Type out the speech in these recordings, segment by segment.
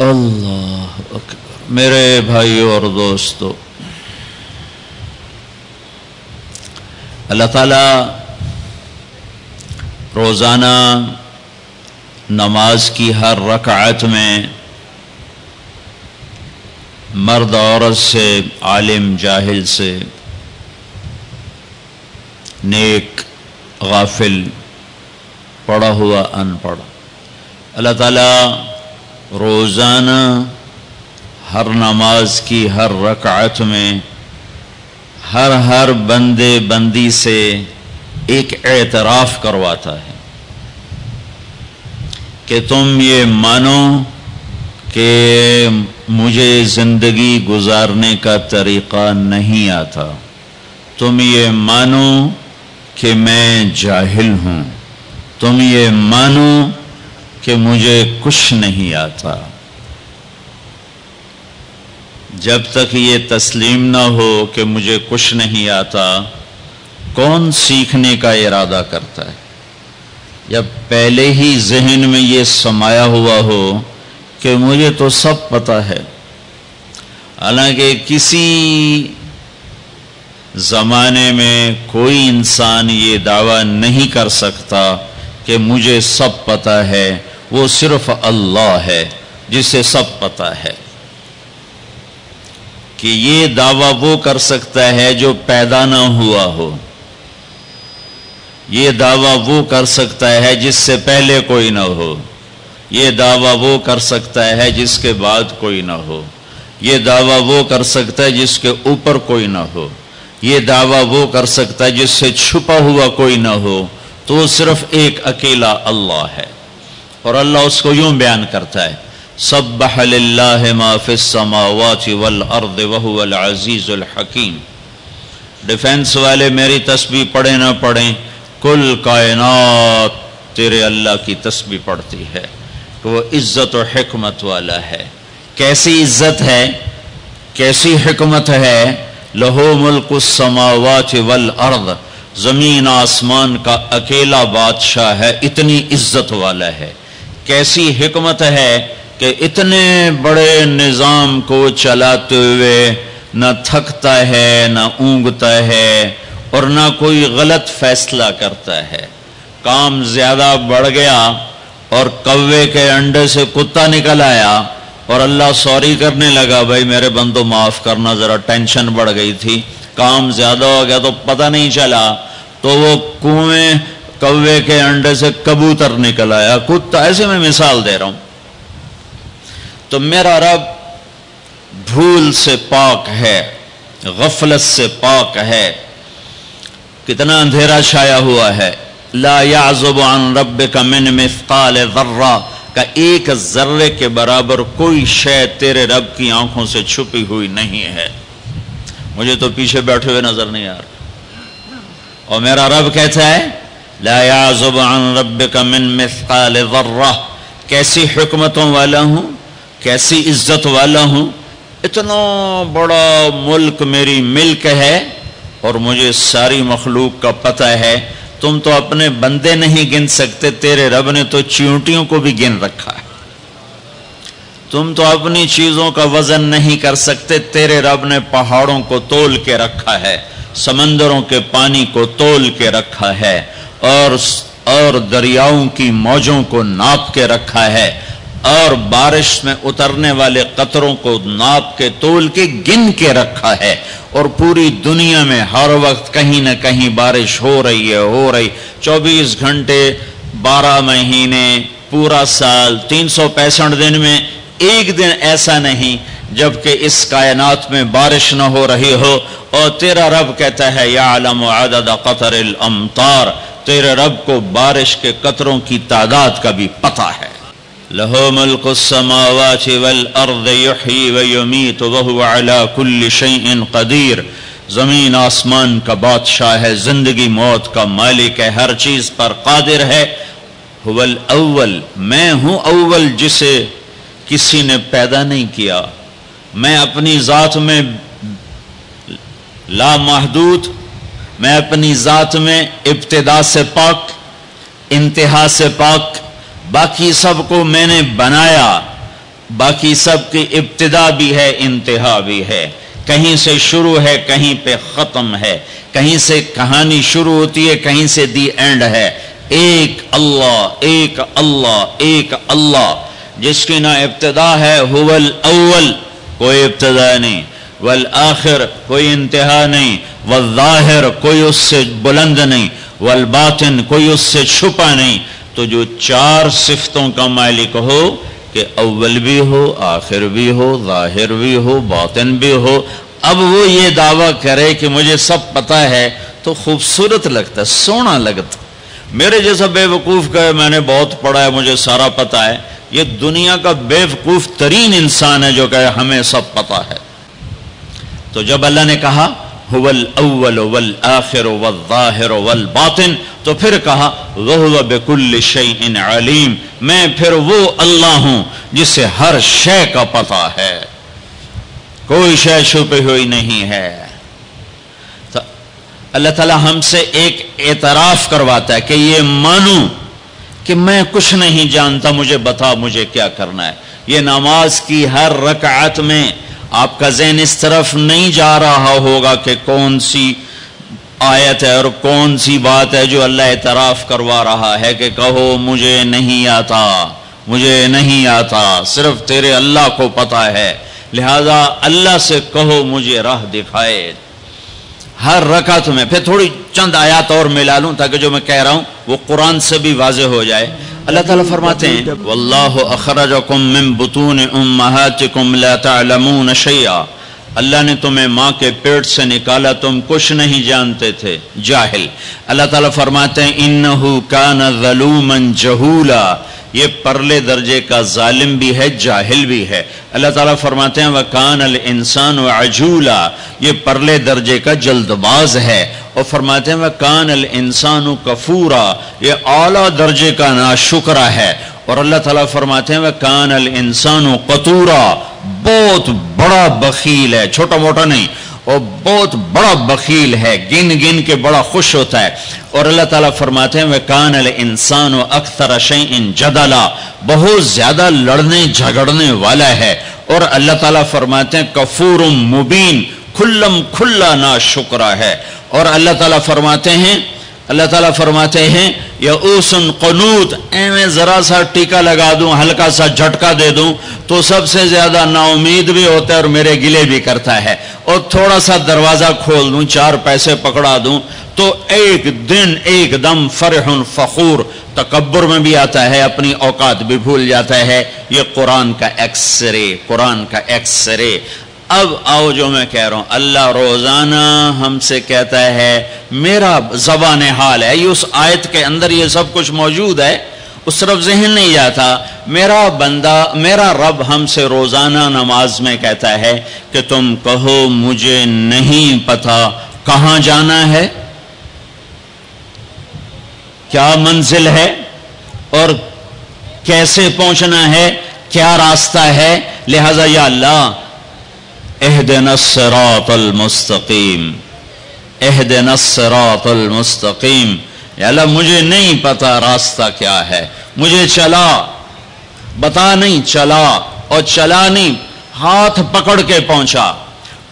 اللہ اکبر۔ میرے بھائیو اور دوستو، اللہ تعالیٰ روزانہ نماز کی ہر رکعت میں مرد عورت سے، عالم جاہل سے، نیک غافل، پڑھا ہوا ان پڑھ، اللہ تعالیٰ روزانہ ہر نماز کی ہر رکعت میں ہر بندے بندی سے ایک اعتراف کرواتا ہے کہ تم یہ مانو کہ مجھے زندگی گزارنے کا طریقہ نہیں آتا، تم یہ مانو کہ میں جاہل ہوں، تم یہ مانو کہ مجھے کچھ نہیں آتا۔ جب تک یہ تسلیم نہ ہو کہ مجھے کچھ نہیں آتا، کون سیکھنے کا ارادہ کرتا ہے؟ جب پہلے ہی ذہن میں یہ سمایا ہوا ہو کہ مجھے تو سب پتہ ہے، حالانکہ کسی زمانے میں کوئی انسان یہ دعویٰ نہیں کر سکتا کہ مجھے سب پتہ ہے، وہ صرف اللہ ہے جسے سب پتہ ہے۔ کہ یہ دعویٰ وہ کر سکتا ہے جو پیدا نہ ہوا ہو، یہ دعویٰ وہ کر سکتا ہے جس سے پہلے کوئی نہ ہو، یہ دعویٰ وہ کر سکتا ہے جس کے بعد کوئی نہ ہو، یہ دعویٰ وہ کر سکتا ہے جس کے اوپر کوئی نہ ہو، یہ دعویٰ وہ کر سکتا ہے جس سے چھپا ہوا کوئی نہ ہو، تو وہ صرف ایک اکیلا اللہ ہے۔ اور اللہ اس کو یوں بیان کرتا ہے، سبح للہ ما فی السماوات والارض وہو العزیز الحکیم۔ ڈیفنس والے میری تسبیح پڑھیں نہ پڑھیں، کل کائنات تیرے اللہ کی تسبیح پڑھتی ہے کہ وہ عزت و حکمت والا ہے۔ کیسی عزت ہے، کیسی حکمت ہے؟ لہو ملک السماوات والارض، زمین آسمان کا اکیلا بادشاہ ہے، اتنی عزت والا ہے۔ کیسی حکمت ہے کہ اتنے بڑے نظام کو چلاتے ہوئے نہ تھکتا ہے، نہ اونگتا ہے، اور نہ کوئی غلط فیصلہ کرتا ہے۔ کام زیادہ بڑھ گیا اور کوے کے انڈے سے کتا نکل آیا اور اللہ سوری کرنے لگا، بھائی میرے بندو معاف کرنا، ذرا ٹینشن بڑھ گئی تھی، کام زیادہ ہو گیا تو پتہ نہیں چلا، تو وہ کنویں کوے کے انڈے سے کبوتر نکل آیا، کتا۔ ایسے میں مثال دے رہا ہوں۔ تو میرا رب بھول سے پاک ہے، غفلت سے پاک ہے۔ کتنا اندھیرا چھایا ہوا ہے۔ لا يعزب عن ربك من مثقال ذرہ کا ایک ذرے کے برابر کوئی شے تیرے رب کی آنکھوں سے چھپی ہوئی نہیں ہے۔ مجھے تو پیچھے بیٹھے ہوئے نظر نہیں آ رہا، اور میرا رب کہتا ہے لا يعزب عن ربك من مثقال ذرہ۔ کیسی حکمتوں والا ہوں، کیسی عزت والا ہوں، اتنا بڑا ملک میری ملک ہے اور مجھے ساری مخلوق کا پتہ ہے۔ تم تو اپنے بندے نہیں گن سکتے، تیرے رب نے تو چیونٹیوں کو بھی گن رکھا ہے۔ تم تو اپنی چیزوں کا وزن نہیں کر سکتے، تیرے رب نے پہاڑوں کو تول کے رکھا ہے، سمندروں کے پانی کو تول کے رکھا ہے، اور دریاؤں کی موجوں کو ناپ کے رکھا ہے، اور بارش میں اترنے والے قطروں کو ناپ کے تول کے گن کے رکھا ہے، اور پوری دنیا میں ہر وقت کہیں نہ کہیں بارش ہو رہی ہے، 24 گھنٹے، 12 مہینے، پورا سال، 365 دن میں ایک دن ایسا نہیں جبکہ اس کائنات میں بارش نہ ہو رہی ہو۔ اور تیرا رب کہتا ہے یعلم عدد قطر الامطار، تیرے رب کو بارش کے قطروں کی تعداد کا بھی پتہ ہے۔ لہو ملک السماوات والارض یحیی ویمیت وہو علی کل شیء قدیر۔ زمین آسمان کا بادشاہ ہے، زندگی موت کا مالک ہے، ہر چیز پر قادر ہے۔ هو الاول، میں ہوں اول جسے کسی نے پیدا نہیں کیا۔ میں اپنی ذات میں لا محدود، میں اپنی ذات میں ابتدا سے پاک، انتہا سے پاک، باقی سب کو میں نے بنایا، باقی سب کی ابتدا بھی ہے انتہا بھی ہے، کہیں سے شروع ہے کہیں پہ ختم ہے، کہیں سے کہانی شروع ہوتی ہے کہیں سے دی اینڈ ہے۔ ایک اللہ ایک اللہ ایک اللہ، جس کی نہ ابتدا ہے، هو الاول کوئی ابتدا نہیں، والآخر کوئی انتہا نہیں، والظاہر کوئی اس سے بلند نہیں، والباطن کوئی اس سے چھپا نہیں۔ تو جو چار صفتوں کا مالک ہو کہ اول بھی ہو، آخر بھی ہو، ظاہر بھی ہو، باطن بھی ہو، اب وہ یہ دعویٰ کرے کہ مجھے سب پتہ ہے تو خوبصورت لگتا ہے، سونا لگتا۔ میرے جیسا بے وقوف کا میں نے بہت پڑھا ہے مجھے سارا پتہ ہے، یہ دنیا کا بے وقوف ترین انسان ہے جو کہے ہمیں سب پتہ ہے۔ تو جب اللہ نے کہا هو الاول والآخر والظاہر والباطن، تو پھر کہا وَهُوَ بِكُلِّ شَيْءٍ عَلِيمٌ، میں پھر وہ اللہ ہوں جسے ہر شے کا پتہ ہے، کوئی شے چھپی ہوئی نہیں ہے۔ تو اللہ تعالی ہم سے ایک اعتراف کرواتا ہے کہ یہ مانو کہ میں کچھ نہیں جانتا، مجھے بتا مجھے کیا کرنا ہے۔ یہ نماز کی ہر رکعت میں آپ کا ذہن اس طرف نہیں جا رہا ہوگا کہ کون سی آیت ہے اور کون سی بات ہے جو اللہ اعتراف کروا رہا ہے کہ کہو مجھے نہیں آتا، مجھے نہیں آتا، صرف تیرے اللہ کو پتہ ہے، لہذا اللہ سے کہو مجھے راہ دکھائے۔ ہر رکعت میں پھر تھوڑی چند آیات اور ملا لوں تاکہ جو میں کہہ رہا ہوں وہ قرآن سے بھی واضح ہو جائے۔ اللہ تعالیٰ فرماتے ہیں واللہ اخرجکم من بطون امہاتکم لا تعلمون شیئا، اللہ نے تمہیں ماں کے پیٹ سے نکالا، تم کچھ نہیں جانتے تھے، جاہل۔ اللہ تعالیٰ فرماتے ہیں انہو کان ظلوما جہولا، یہ پرلے درجے کا ظالم بھی ہے جاہل بھی ہے۔ اللہ تعالیٰ فرماتے ہیں وَكَانَ الْإِنسَانُ عَجُولًا، یہ پرلے درجے کا جلد باز ہے، اور فرماتے ہیں وَكَانَ الْإِنسَانُ كَفُورًا، یہ اعلیٰ درجے کا ناشکرہ ہے، اور اللہ تعالیٰ فرماتے ہیں وَكَانَ الْإِنسَانُ قَتُورًا، بہت بڑا بخیل ہے، چھوٹا موٹا نہیں، اور بہت بڑا بخیل ہے، گن گن کے بڑا خوش ہوتا ہے۔ اور اللہ تعالیٰ فرماتے ہیں وَكَانَ الْإِنسَانُ أَكْثَرَ شَيْءٍ جَدَلًا، بہت زیادہ لڑنے جھگڑنے والا ہے۔ اور اللہ تعالیٰ فرماتے ہیں کفور مبین، کھلم کھلا ناشکرہ ہے۔ اور اللہ تعالیٰ فرماتے ہیں یئوس قنوط، میں ذرا سا ٹیکا لگا دوں، ہلکا سا جھٹکا دے دوں تو سب سے زیادہ نا امید بھی ہوتا ہے اور میرے گلے بھی کرتا ہے، اور تھوڑا سا دروازہ کھول دوں، چار پیسے پکڑا دوں تو ایک دن ایک دم فرح فخور، تکبر میں بھی آتا ہے، اپنی اوقات بھی بھول جاتا ہے۔ یہ قرآن کا ایکس رے، قرآن کا ایکس رے۔ اب آؤ جو میں کہہ رہا ہوں، اللہ روزانہ ہم سے کہتا ہے، میرا زبان حال ہے، یہ اس آیت کے اندر یہ سب کچھ موجود ہے، اس طرف ذہن نہیں جاتا۔ میرا بندہ، میرا رب ہم سے روزانہ نماز میں کہتا ہے کہ تم کہو مجھے نہیں پتا کہاں جانا ہے، کیا منزل ہے، اور کیسے پہنچنا ہے، کیا راستہ ہے، لہذا یا اللہ اہدنا الصراط المستقیم، اہدنا الصراط المستقیم، یا اللہ مجھے نہیں پتا راستہ کیا ہے، مجھے چلا بتا نہیں، چلا، اور چلا نہیں ہاتھ پکڑ کے پہنچا۔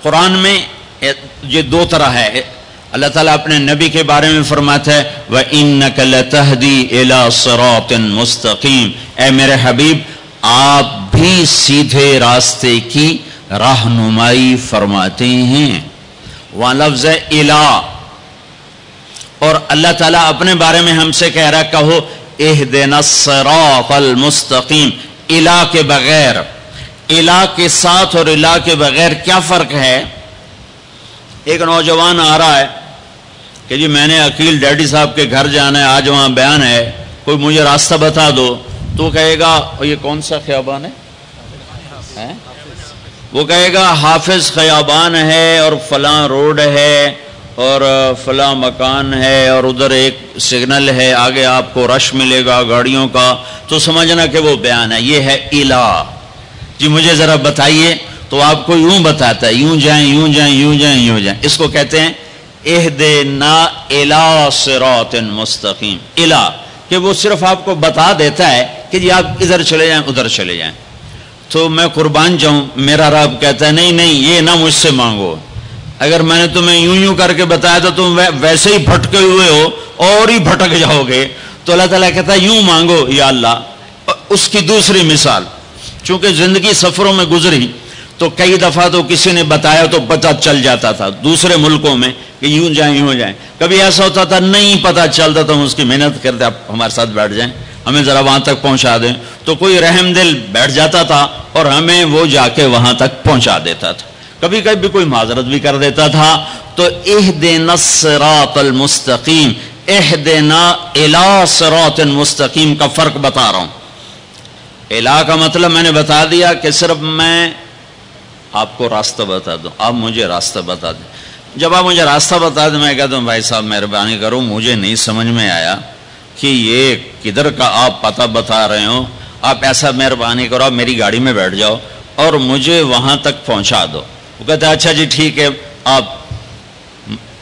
قرآن میں یہ دو طرح ہے، اللہ تعالیٰ اپنے نبی کے بارے میں فرماتا ہے وَإِنَّكَ لَتَهْدِي إِلَى صِرَاطٍ مُسْتَقِيمٍ، اے میرے حبیب آپ بھی سیدھے راستے کی رہنمائی فرماتے ہیں۔ وہاں لفظ ہے الہ، اور اللہ تعالیٰ اپنے بارے میں ہم سے کہہ رہا ہے کہو اہدنا الصراط المستقیم، الہ کے بغیر، الہ کے ساتھ اور الہ کے بغیر کیا فرق ہے؟ ایک نوجوان آ رہا ہے کہ جی میں نے عقیل ڈیڈی صاحب کے گھر جانا ہے، آج وہاں بیان ہے، کوئی مجھے راستہ بتا دو، تو کہے گا یہ کون سا خیابان ہے؟ وہ کہے گا حافظ خیابان ہے اور فلاں روڈ ہے اور فلاں مکان ہے اور ادھر ایک سگنل ہے، آگے آپ کو رش ملے گا گاڑیوں کا، تو سمجھنا کہ وہ بیان ہے۔ یہ ہے الہ، جی مجھے ذرا بتائیے، تو آپ کو یوں بتاتا ہے، یوں جائیں یوں جائیں یوں جائیں یوں جائیں، اس کو کہتے ہیں اہدنا الی صراط مستقیم، الہ، کہ وہ صرف آپ کو بتا دیتا ہے کہ جی آپ ادھر چلے جائیں ادھر چلے جائیں۔ تو میں قربان جاؤں؟ میرا رب کہتا ہے نہیں نہیں، یہ نہ مجھ سے مانگو، اگر میں نے تمہیں یوں کر کے بتایا تو تم ویسے ہی بھٹکے ہوئے ہو اور ہی بھٹک جاؤ گے۔ تو اللہ تعالیٰ کہتا ہے یوں مانگو یا اللہ۔ اس کی دوسری مثال، چونکہ زندگی سفروں میں گزری تو کئی دفعہ تو کسی نے بتایا تو پتہ چل جاتا تھا دوسرے ملکوں میں کہ یوں جائیں، کبھی ایسا ہوتا تھا نہیں پتہ چلتا تو ہم اس کی محنت کرتے، آپ ہمارے ساتھ بیٹھ جائیں، ہمیں ذرا وہاں تک پہنچا دیں، تو کوئی رحم دل بیٹھ جاتا تھا اور ہمیں وہ جا کے وہاں تک پہنچا دیتا تھا، کبھی کبھی کوئی معذرت بھی کر دیتا تھا۔ تو اہدنا الصراط المستقیم، اہدنا الی صراط مستقیم کا فرق بتا رہا ہوں۔ الی کا مطلب میں نے بتا دیا کہ صرف میں آپ کو راستہ بتا دوں، آپ مجھے راستہ بتا دیں۔ جب آپ مجھے راستہ بتا دیں میں کہتا ہوں بھائی صاحب مہربانی کرو، مجھے نہیں سمجھ میں آیا کہ یہ کدھر کا آپ پتہ بتا رہے ہو، آپ ایسا مہربانی کرو آپ میری گاڑی میں بیٹھ جاؤ اور مجھے وہاں تک پہنچا دو۔ وہ کہتا ہے اچھا جی ٹھیک ہے، آپ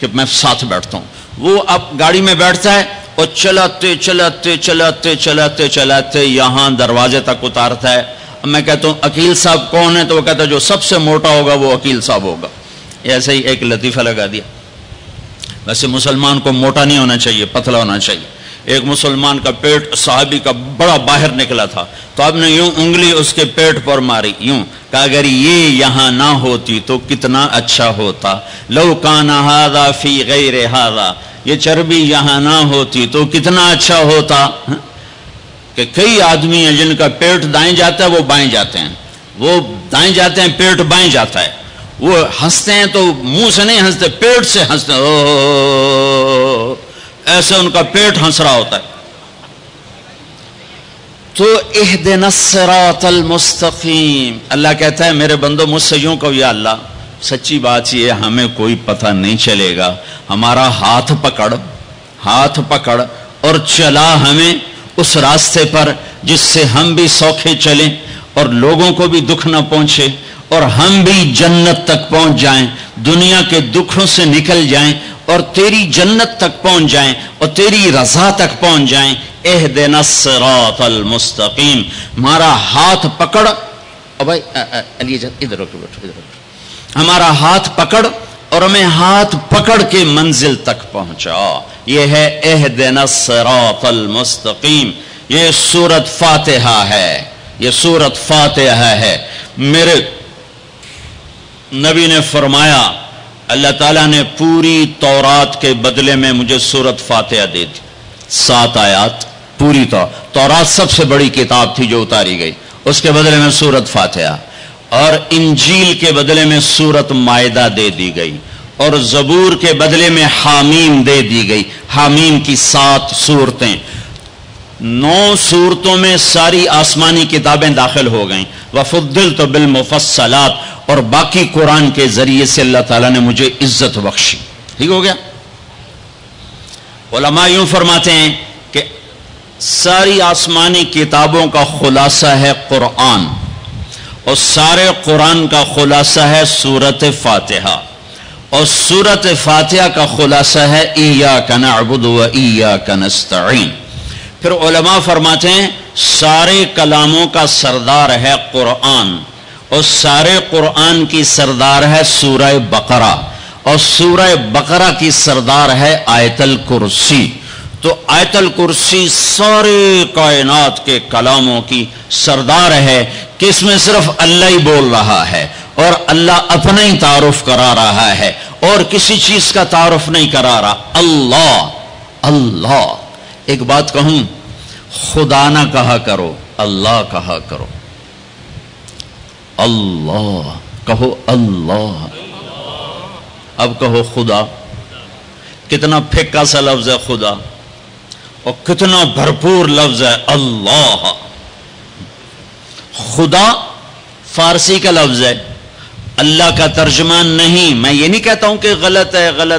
کہ میں ساتھ بیٹھتا ہوں۔ وہ اب گاڑی میں بیٹھتا ہے اور چلاتے چلاتے چلاتے چلاتے چلاتے یہاں دروازے تک اتارتا ہے۔ میں کہتا ہوں عقیل صاحب کون ہے؟ تو وہ کہتا ہے جو سب سے موٹا ہوگا وہ عقیل صاحب ہوگا۔ ایسے ہی ایک لطیفہ لگا دیا۔ ویسے مسلمان کو موٹا نہیں ہونا چاہیے، پتلا ہونا چاہیے۔ ایک مسلمان کا پیٹ صحابی کا بڑا باہر نکلا تھا، تو آپ نے یوں انگلی اس کے پیٹ پر ماری، یوں کہ اگر یہ یہاں نہ ہوتی تو کتنا اچھا ہوتا، لو کان ھذا فی غیر ھذا، یہ چربی یہاں نہ ہوتی تو کتنا اچھا ہوتا۔ کہ کئی آدمی ہیں جن کا پیٹ دائیں جاتا ہے وہ بائیں جاتے ہیں، وہ دائیں جاتے ہیں پیٹ بائیں جاتا ہے، وہ ہنستے ہیں تو منہ سے نہیں ہنستے، پیٹ سے ہنستے ہیں، ایسے ان کا پیٹ ہنس رہا ہوتا ہے۔ تو اہدنا الصراط المستقیم، اللہ کہتا ہے میرے بندو مجھ سے یوں کہو یا اللہ سچی بات یہ ہمیں کوئی پتہ نہیں چلے گا، ہمارا ہاتھ پکڑ اور چلا ہمیں اس راستے پر جس سے ہم بھی سوکھے چلیں اور لوگوں کو بھی دکھ نہ پہنچے اور ہم بھی جنت تک پہنچ جائیں، دنیا کے دکھوں سے نکل جائیں اور تیری جنت تک پہنچ جائیں اور تیری رضا تک پہنچ جائیں۔ اہدنا الصراط المستقیم، ہمارا ہاتھ پکڑ، بھائی علی جان ادھر بیٹھو ادھر، ہمارا ہاتھ پکڑ اور ہمیں ہاتھ پکڑ کے منزل تک پہنچا۔ یہ ہے اہدنا الصراط المستقیم، یہ سورۃ فاتحہ ہے، یہ سورۃ فاتحہ ہے۔ میرے نبی نے فرمایا اللہ تعالیٰ نے پوری تورات کے بدلے میں مجھے سورۃ فاتحہ دے دی، 7 آیات پوری تورات سب سے بڑی کتاب تھی جو اتاری گئی، اس کے بدلے میں سورۃ فاتحہ، اور انجیل کے بدلے میں سورۃ مائدہ دے دی گئی، اور زبور کے بدلے میں حامیم دے دی گئی۔ حامیم کی 7 صورتیں، 9 صورتوں میں ساری آسمانی کتابیں داخل ہو گئیں، وفضلت بالمفصلات، اور باقی قرآن کے ذریعے سے اللہ تعالیٰ نے مجھے عزت بخشی۔ ٹھیک ہو گیا؟ علماء یوں فرماتے ہیں کہ ساری آسمانی کتابوں کا خلاصہ ہے قرآن، اور سارے قرآن کا خلاصہ ہے سورۃ فاتحہ، اور سورۃ فاتحہ کا خلاصہ ہے ایاک نعبد و ایاک نستعین۔ پھر علماء فرماتے ہیں سارے کلاموں کا سردار ہے قرآن، اور سارے قرآن کی سردار ہے سورہ بقرہ، اور سورہ بقرہ کی سردار ہے آیت الکرسی۔ تو آیت الکرسی سارے کائنات کے کلاموں کی سردار ہے کہ اس میں صرف اللہ ہی بول رہا ہے اور اللہ اپنا ہی تعارف کرا رہا ہے اور کسی چیز کا تعارف نہیں کرا رہا۔ اللہ ایک بات کہوں، خدا نہ کہا کرو، اللہ کہا کرو۔ اللہ کہو، اللہ، اب کہو خدا۔ کتنا پھیکا سا لفظ ہے خدا، اور کتنا بھرپور لفظ ہے اللہ۔ خدا فارسی کا لفظ ہے، اللہ کا ترجمان نہیں۔ میں یہ نہیں کہتا ہوں کہ غلط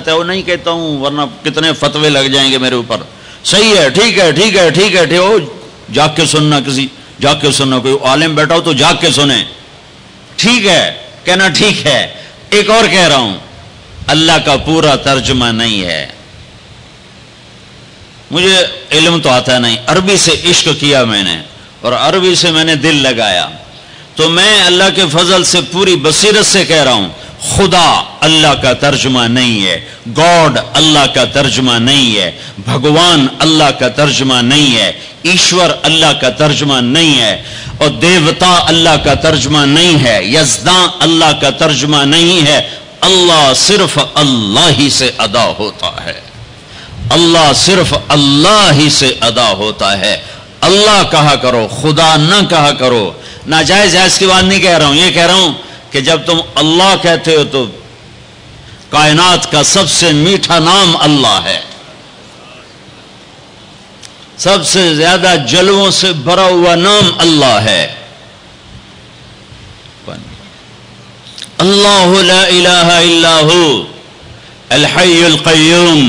ہے وہ نہیں کہتا ہوں، ورنہ کتنے فتوے لگ جائیں گے میرے اوپر۔ صحیح ہے، ٹھیک ہے، جاگ کے سننا، کوئی عالم بیٹھا ہو تو جاگ کے سنیں، ٹھیک ہے کہنا، ٹھیک ہے۔ ایک اور کہہ رہا ہوں، اللہ کا پورا ترجمہ نہیں ہے۔ مجھے علم تو آتا نہیں، عربی سے عشق کیا میں نے اور عربی سے میں نے دل لگایا، تو میں اللہ کے فضل سے پوری بصیرت سے کہہ رہا ہوں، خدا اللہ کا ترجمہ نہیں ہے، گاڈ اللہ کا ترجمہ نہیں ہے، بھگوان اللہ کا ترجمہ نہیں ہے، ایشور اللہ کا ترجمہ نہیں ہے، اور دیوتا اللہ کا ترجمہ نہیں ہے، یزداں اللہ کا ترجمہ نہیں ہے۔ اللہ صرف اللہ ہی سے ادا ہوتا ہے، اللہ صرف اللہ ہی سے ادا ہوتا ہے۔ اللہ کہا کرو، خدا نہ کہا کرو۔ ناجائز جائز کی بات نہیں کہہ رہا ہوں، یہ کہہ رہا ہوں کہ جب تم اللہ کہتے ہو تو کائنات کا سب سے میٹھا نام اللہ ہے، سب سے زیادہ جلووں سے بھرا ہوا نام اللہ ہے۔ اللہ لا الہ الا هو الحی القیوم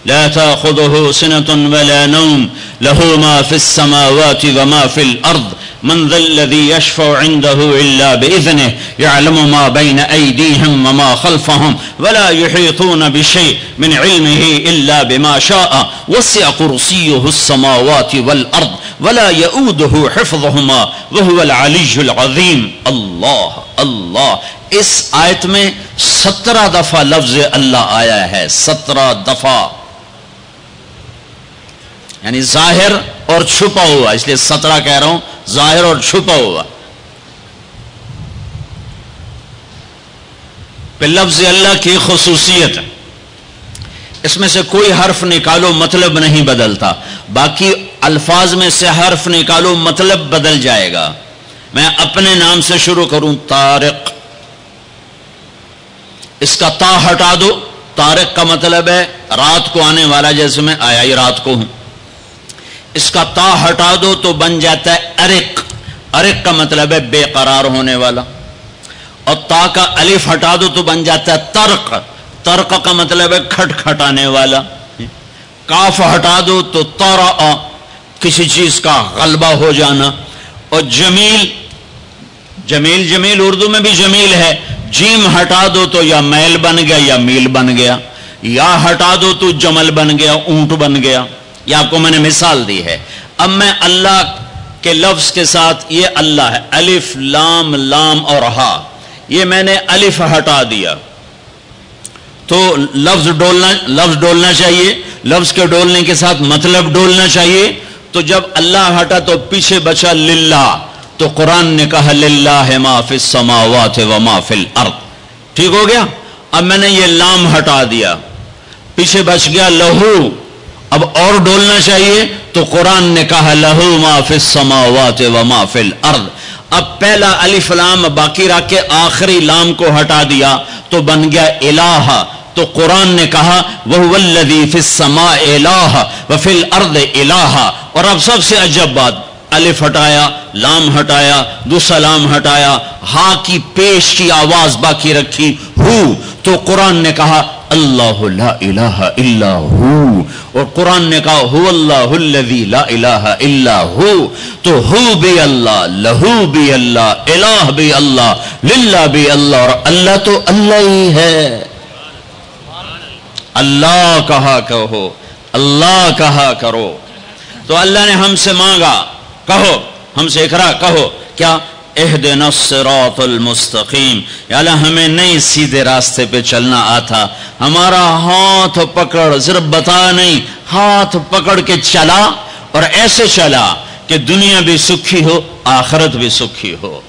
لا تأخذه سنة ولا نوم له ما في السماوات وما في الأرض من ذا الذي يشفع عنده إلا بإذنه يعلم ما بين أيديهم وما خلفهم ولا يحيطون بشيء من علمه إلا بما شاء وسع كرسيه السماوات والأرض ولا يؤوده حفظهما وهو العلي العظيم۔ اللہ اللہ، اس آیت میں 17 دفعہ لفظ اللہ آیا ہے، 17 دفعہ، یعنی ظاہر اور چھپا ہوا، اس لیے 17 کہہ رہا ہوں، ظاہر اور چھپا ہوا۔ پہ لفظ اللہ کی خصوصیت، اس میں سے کوئی حرف نکالو مطلب نہیں بدلتا، باقی الفاظ میں سے حرف نکالو مطلب بدل جائے گا۔ میں اپنے نام سے شروع کروں، طارق، اس کا تا ہٹا دو، طارق کا مطلب ہے رات کو آنے والا، جیسے میں آیا ہی رات کو ہوں۔ اس کا تا ہٹا دو تو بن جاتا ہے ارق، ارق کا مطلب ہے بے قرار ہونے والا، اور تا کا الف ہٹا دو تو بن جاتا ہے طرق، طرق کا مطلب ہے کھٹ کھٹانے والا۔ کاف ہٹا دو تو طرأ، کسی چیز کا غلبہ ہو جانا، اور جمیل، جمیل جمیل اردو میں بھی جمیل ہے، جیم ہٹا دو تو یا میل بن گیا یا میل بن گیا، یا ہٹا دو تو جمل بن گیا، اونٹ بن گیا۔ یہ آپ کو میں نے مثال دی ہے۔ اب میں اللہ کے لفظ کے ساتھ، یہ اللہ ہے، الف لام لام اور ہا، یہ میں نے الف ہٹا دیا تو لفظ ڈولنا چاہیے، لفظ کے ڈولنے کے ساتھ مطلب ڈولنا چاہیے۔ تو جب اللہ ہٹا تو پیچھے بچا للہ، تو قرآن نے کہا للہ ما فی السماوات و ما فی الارض، ٹھیک ہو گیا۔ اب میں نے یہ لام ہٹا دیا، پیچھے بچ گیا لہو، اب اور ڈولنا چاہیے تو قرآن نے کہا لہو ما فی السماوات و ما فی الارض۔ اب پہلا الف لام باقی رکھ کے آخری لام کو ہٹا دیا تو بن گیا الہ، تو قرآن نے کہا وَهُوَ الَّذِي فِي السَّمَاءِ إِلَٰهَ وَفِي الْأَرْضِ إِلَٰهَ۔ اور اب سب سے عجب بات، الف ہٹایا، لام ہٹایا، دوسرا لام ہٹایا، ہاں کی پیش کی آواز باقی رکھی، ہو، تو قرآن نے کہا اللہ لا الہ الا ہو، اور قرآن نے کہا هو اللہ الذی لا الہ الا ہو، تو ہو بھی اللہ، لہو بھی اللہ، الہ بھی اللہ، للہ بھی اللہ، اور اللہ تو اللہ ہی ہے۔ اللہ کہا کہو، اللہ کہا کرو۔ تو اللہ نے ہم سے مانگا، کہو، ہم سے اقرا کہو، کیا؟ اہدنا الصراط المستقیم، یا اللہ ہمیں نہیں سیدھے راستے پہ چلنا آتا، ہمارا ہاتھ پکڑ، صرف بتا نہیں، ہاتھ پکڑ کے چلا، اور ایسے چلا کہ دنیا بھی سکھی ہو، آخرت بھی سکھی ہو۔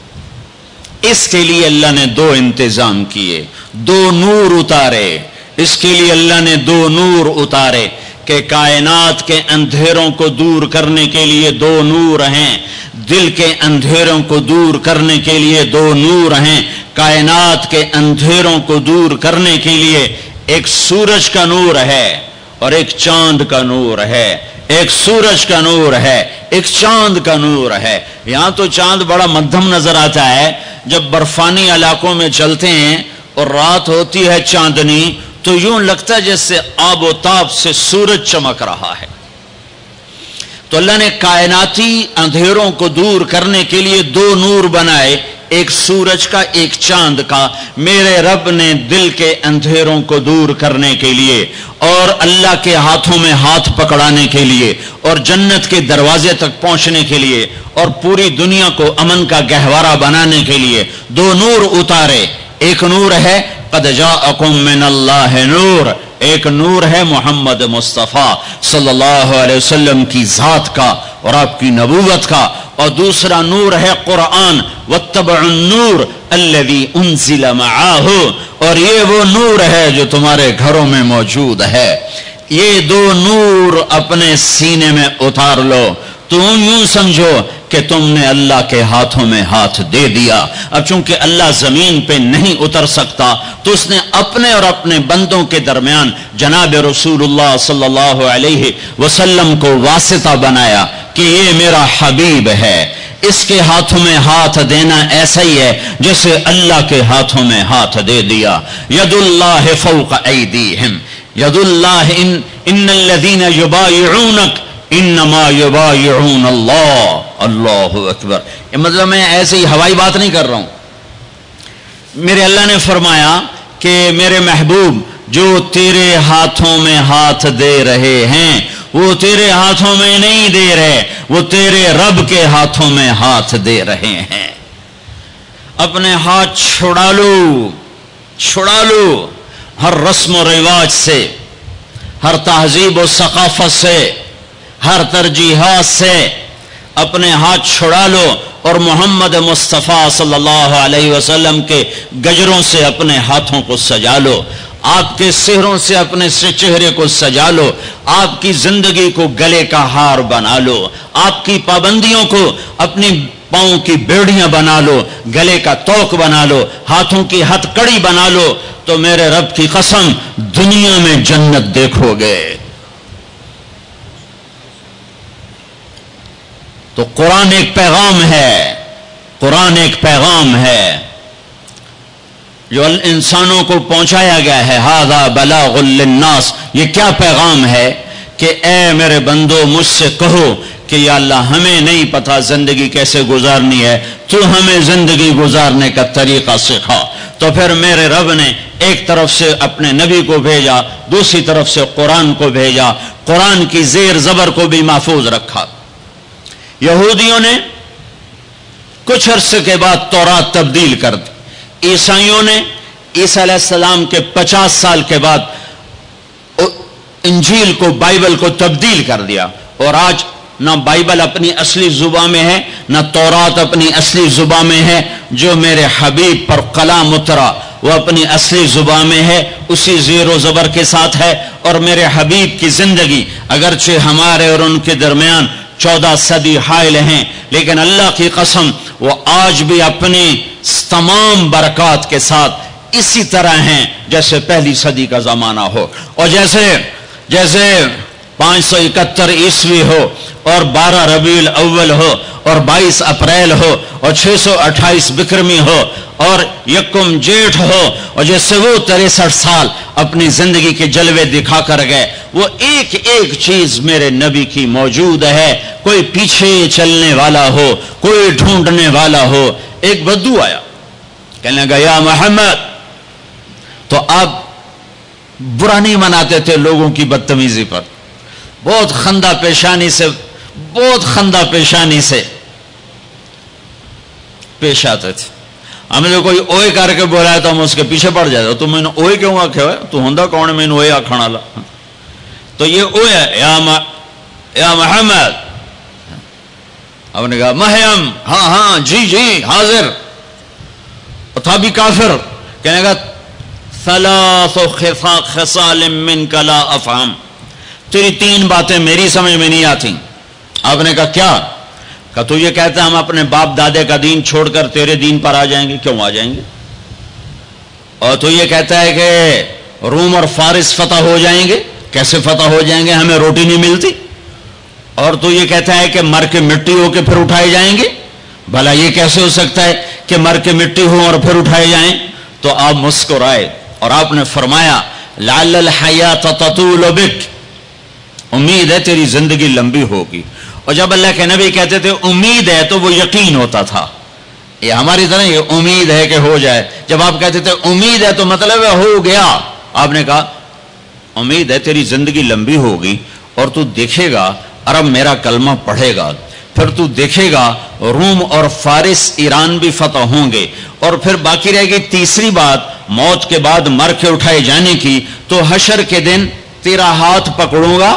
اس کے لیے اللہ نے 2 انتظام کیے، 2 نور اتارے، اس کے لیے اللہ نے 2 نور اتارے کہ کائنات کے اندھیروں کو دور کرنے کے لیے 2 نور ہیں، دل کے اندھیروں کو دور کرنے کے لیے 2 نور ہیں، کائنات کے اندھیروں کو دور کرنے کے لیے ایک سورج کا نور ہے اور ایک چاند کا نور ہے، ایک سورج کا نور ہے، ایک چاند کا نور ہے۔ یہاں تو چاند بڑا مدھم نظر آتا ہے، جب برفانی علاقوں میں چلتے ہیں اور رات ہوتی ہے چاندنی تو یوں لگتا ہے جیسے آب و تاب سے سورج چمک رہا ہے۔ تو اللہ نے کائناتی اندھیروں کو دور کرنے کے لیے 2 نور بنائے، ایک سورج کا ایک چاند کا میرے رب نے دل کے اندھیروں کو دور کرنے کے لیے اور اللہ کے ہاتھوں میں ہاتھ پکڑانے کے لیے اور جنت کے دروازے تک پہنچنے کے لیے اور پوری دنیا کو امن کا گہوارہ بنانے کے لیے دو نور اتارے. ایک نور ہے قد جاءکم من اللہ نور، ایک نور ہے محمد مصطفیٰ صلی اللہ علیہ وسلم کی ذات کا اور آپ کی نبوت کا، اور دوسرا نور ہے قرآن واتبعوا النور الذی انزل معاہ، اور یہ وہ نور ہے جو تمہارے گھروں میں موجود ہے. یہ دو نور اپنے سینے میں اتار لو. تم یوں سمجھو کہ تم نے اللہ کے ہاتھوں میں ہاتھ دے دیا. اب چونکہ اللہ زمین پہ نہیں اتر سکتا تو اس نے اپنے اور اپنے بندوں کے درمیان جناب رسول اللہ صلی اللہ علیہ وسلم کو واسطہ بنایا کہ یہ میرا حبیب ہے. اس کے ہاتھوں میں ہاتھ دینا ایسا ہی ہے جیسے اللہ کے ہاتھوں میں ہاتھ دے دیا. ید اللہ فوق ایدیہم، ید اللہ ان الذین یبایعونک انما یبایعون اللہ. اللہ اکبر. یہ مطلب میں ایسے ہی ہوائی بات نہیں کر رہا ہوں. میرے اللہ نے فرمایا کہ میرے محبوب جو تیرے ہاتھوں میں ہاتھ دے رہے ہیں وہ تیرے ہاتھوں میں نہیں دے رہے، وہ تیرے رب کے ہاتھوں میں ہاتھ دے رہے ہیں. اپنے ہاتھ چھڑا لو، چھڑا لو ہر رسم و رواج سے، ہر تہذیب و ثقافت سے، ہر ترجیحات سے اپنے ہاتھ چھڑا لو اور محمد مصطفیٰ صلی اللہ علیہ وسلم کے گجروں سے اپنے ہاتھوں کو سجا لو. آپ کے سحروں سے اپنے چہرے کو سجا لو. آپ کی زندگی کو گلے کا ہار بنا لو. آپ کی پابندیوں کو اپنی پاؤں کی بیڑیاں بنا لو، گلے کا توق بنا لو، ہاتھوں کی ہتھ کڑی بنا لو، تو میرے رب کی قسم دنیا میں جنت دیکھو گے. تو قرآن ایک پیغام ہے، قرآن ایک پیغام ہے جو انسانوں کو پہنچایا گیا ہے. ھذا بلاغ للناس. یہ کیا پیغام ہے کہ اے میرے بندو مجھ سے کہو کہ یا اللہ ہمیں نہیں پتا زندگی کیسے گزارنی ہے، تو ہمیں زندگی گزارنے کا طریقہ سکھا. تو پھر میرے رب نے ایک طرف سے اپنے نبی کو بھیجا، دوسری طرف سے قرآن کو بھیجا. قرآن کی زیر زبر کو بھی محفوظ رکھا. یہودیوں نے کچھ عرصے کے بعد تورات تبدیل کر دی. عیسائیوں نے عیسیٰ علیہ السلام کے 50 سال کے بعد انجیل کو، بائبل کو تبدیل کر دیا. اور آج نہ بائبل اپنی اصلی زبان میں ہے، نہ تورات اپنی اصلی زبان میں ہے. جو میرے حبیب پر کلام اترا وہ اپنی اصلی زبان میں ہے، اسی زیر و زبر کے ساتھ ہے. اور میرے حبیب کی زندگی اگرچہ ہمارے اور ان کے درمیان 14 صدی حائل ہیں، لیکن اللہ کی قسم وہ آج بھی اپنی تمام برکات کے ساتھ اسی طرح ہیں جیسے پہلی صدی کا زمانہ ہو. اور جیسے 571 عیسوی ہو اور 12 ربیع الاول ہو اور 22 اپریل ہو اور 628 بکرمی ہو اور یکم جیٹھ ہو، اور جیسے وہ 63 سال اپنی زندگی کے جلوے دکھا کر گئے، وہ ایک ایک چیز میرے نبی کی موجود ہے. کوئی پیچھے چلنے والا ہو، کوئی ڈھونڈنے والا ہو. ایک بدو آیا، کہنے لگا یا محمد. تو آپ برا نہیں مناتے تھے لوگوں کی بدتمیزی پر، بہت خندہ پیشانی سے پیش آتے تھے. ہمیں جو کوئی اوئے کر کے بولا تو ہم اس کے پیچھے پڑ جاتے. تو میں نے اوئے کیوں آکھے ہوئے؟ تو ہوندا کون ہے میں نے اوئے آکھن والا؟ تو یہ اوئے ہے یا محمد. آپ نے کہا مہیم، ہاں جی حاضر. تھا بھی کافر. کہنے لگا ثلاث خصال منک لا افہم. تیری 3 باتیں میری سمجھ میں نہیں آتی. آپ نے کہا کیا؟ کہ تو یہ کہتا ہے ہم اپنے باپ دادے کا دین چھوڑ کر تیرے دین پر آ جائیں گے. کیوں آ جائیں گے؟ اور تو یہ کہتا ہے کہ روم اور فارس فتح ہو جائیں گے. کیسے فتح ہو جائیں گے؟ ہمیں روٹی نہیں ملتی. اور تو یہ کہتا ہے کہ مر کے مٹی ہو کے پھر اٹھائے جائیں گے. بھلا یہ کیسے ہو سکتا ہے کہ مر کے مٹی ہو اور پھر اٹھائے جائیں؟ تو آپ مسکرائے اور آپ نے فرمایا لعل الحیات تطول بک. امید ہے تیری زندگی لمبی ہوگی. اور جب اللہ کے نبی کہتے تھے امید ہے تو وہ یقین ہوتا تھا. یہ ہماری طرح یہ امید ہے کہ ہو جائے. جب آپ کہتے تھے امید ہے تو مطلب ہے ہو گیا. آپ نے کہا امید ہے تیری زندگی لمبی ہوگی اور تو دیکھے گا عرب میرا کلمہ پڑھے گا, پھر تو دیکھے گا روم اور فارس ایران بھی فتح ہوں گے, اور پھر باقی رہے گی تیسری بات موت کے بعد مر کے اٹھائے جانے کی. تو حشر کے دن تیرا ہاتھ پکڑوں گا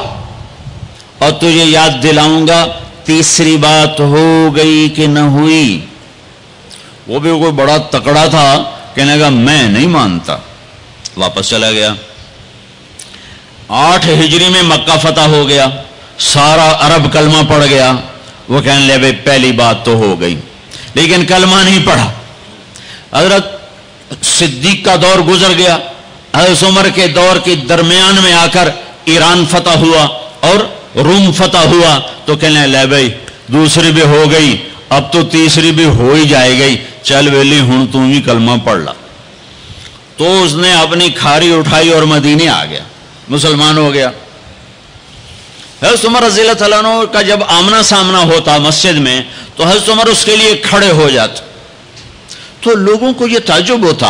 اور تجھے یاد دلاؤں گا تیسری بات ہو گئی کہ نہ ہوئی. وہ بھی کوئی بڑا تکڑا تھا, کہنے لگا میں نہیں مانتا, واپس چلا گیا. 8 ہجری میں مکہ فتح ہو گیا, سارا عرب کلمہ پڑھ گیا. وہ کہنے لگے پہلی بات تو ہو گئی, لیکن کلمہ نہیں پڑھا. حضرت صدیق کا دور گزر گیا, حضرت عمر کے دور کے درمیان میں آ کر ایران فتح ہوا اور روم فتح ہوا. تو کہنے لے بھائی دوسری بھی ہو گئی, اب تو تیسری بھی ہو ہی جائے گئی, چل ویلی ہوں تم ہی کلمہ پڑھ لا. تو اس نے اپنی کھاری اٹھائی اور مدینے آ گیا, مسلمان ہو گیا. حضرت عمر رضی اللہ تعالیٰ عنہ کا جب آمنا سامنا ہوتا مسجد میں تو حضرت عمر اس کے لیے کھڑے ہو جاتے. تو لوگوں کو یہ تعجب ہوتا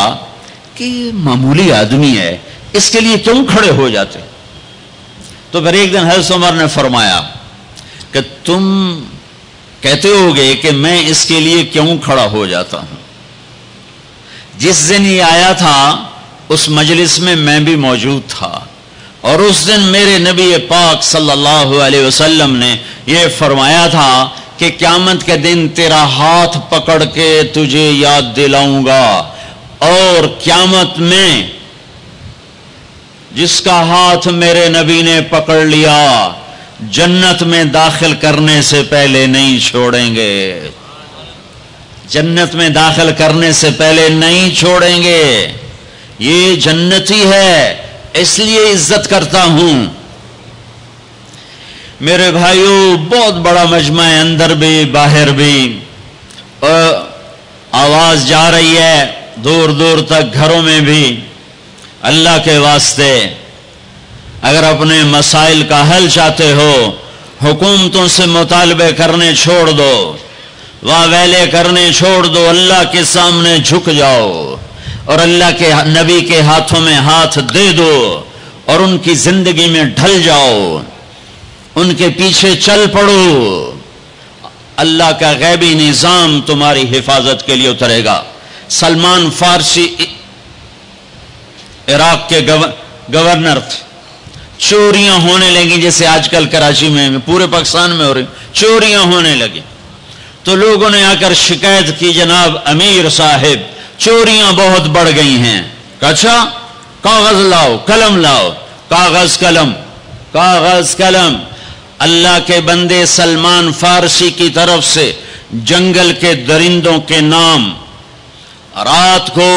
کہ یہ معمولی آدمی ہے, اس کے لیے کیوں کھڑے ہو جاتے. تو پھر ایک دن حضرت عمر نے فرمایا کہ تم کہتے ہوگے کہ میں اس کے لیے کیوں کھڑا ہو جاتا ہوں. جس دن یہ آیا تھا اس مجلس میں بھی موجود تھا, اور اس دن میرے نبی پاک صلی اللہ علیہ وسلم نے یہ فرمایا تھا کہ قیامت کے دن تیرا ہاتھ پکڑ کے تجھے یاد دلاؤں گا, اور قیامت میں جس کا ہاتھ میرے نبی نے پکڑ لیا جنت میں داخل کرنے سے پہلے نہیں چھوڑیں گے, جنت میں داخل کرنے سے پہلے نہیں چھوڑیں گے. یہ جنتی ہے اس لیے عزت کرتا ہوں. میرے بھائیوں بہت بڑا مجمع ہے, اندر بھی باہر بھی, آواز جا رہی ہے دور دور تک, گھروں میں بھی. اللہ کے واسطے اگر اپنے مسائل کا حل چاہتے ہو حکومتوں سے مطالبے کرنے چھوڑ دو, واویلے کرنے چھوڑ دو, اللہ کے سامنے جھک جاؤ اور اللہ کے نبی کے ہاتھوں میں ہاتھ دے دو اور ان کی زندگی میں ڈھل جاؤ, ان کے پیچھے چل پڑو. اللہ کا غیبی نظام تمہاری حفاظت کے لیے اترے گا. سلمان فارسی عراق کے گورنر تھے, چوریاں ہونے لگیں جیسے آج کل کراچی میں پورے پاکستان میں ہو رہی, چوریاں ہونے لگی. تو لوگوں نے آ کر شکایت کی جناب امیر صاحب چوریاں بہت بڑھ گئی ہیں. اچھا کاغذ لاؤ قلم لاؤ, کاغذ قلم کاغذ قلم. اللہ کے بندے سلمان فارسی کی طرف سے جنگل کے درندوں کے نام, رات کو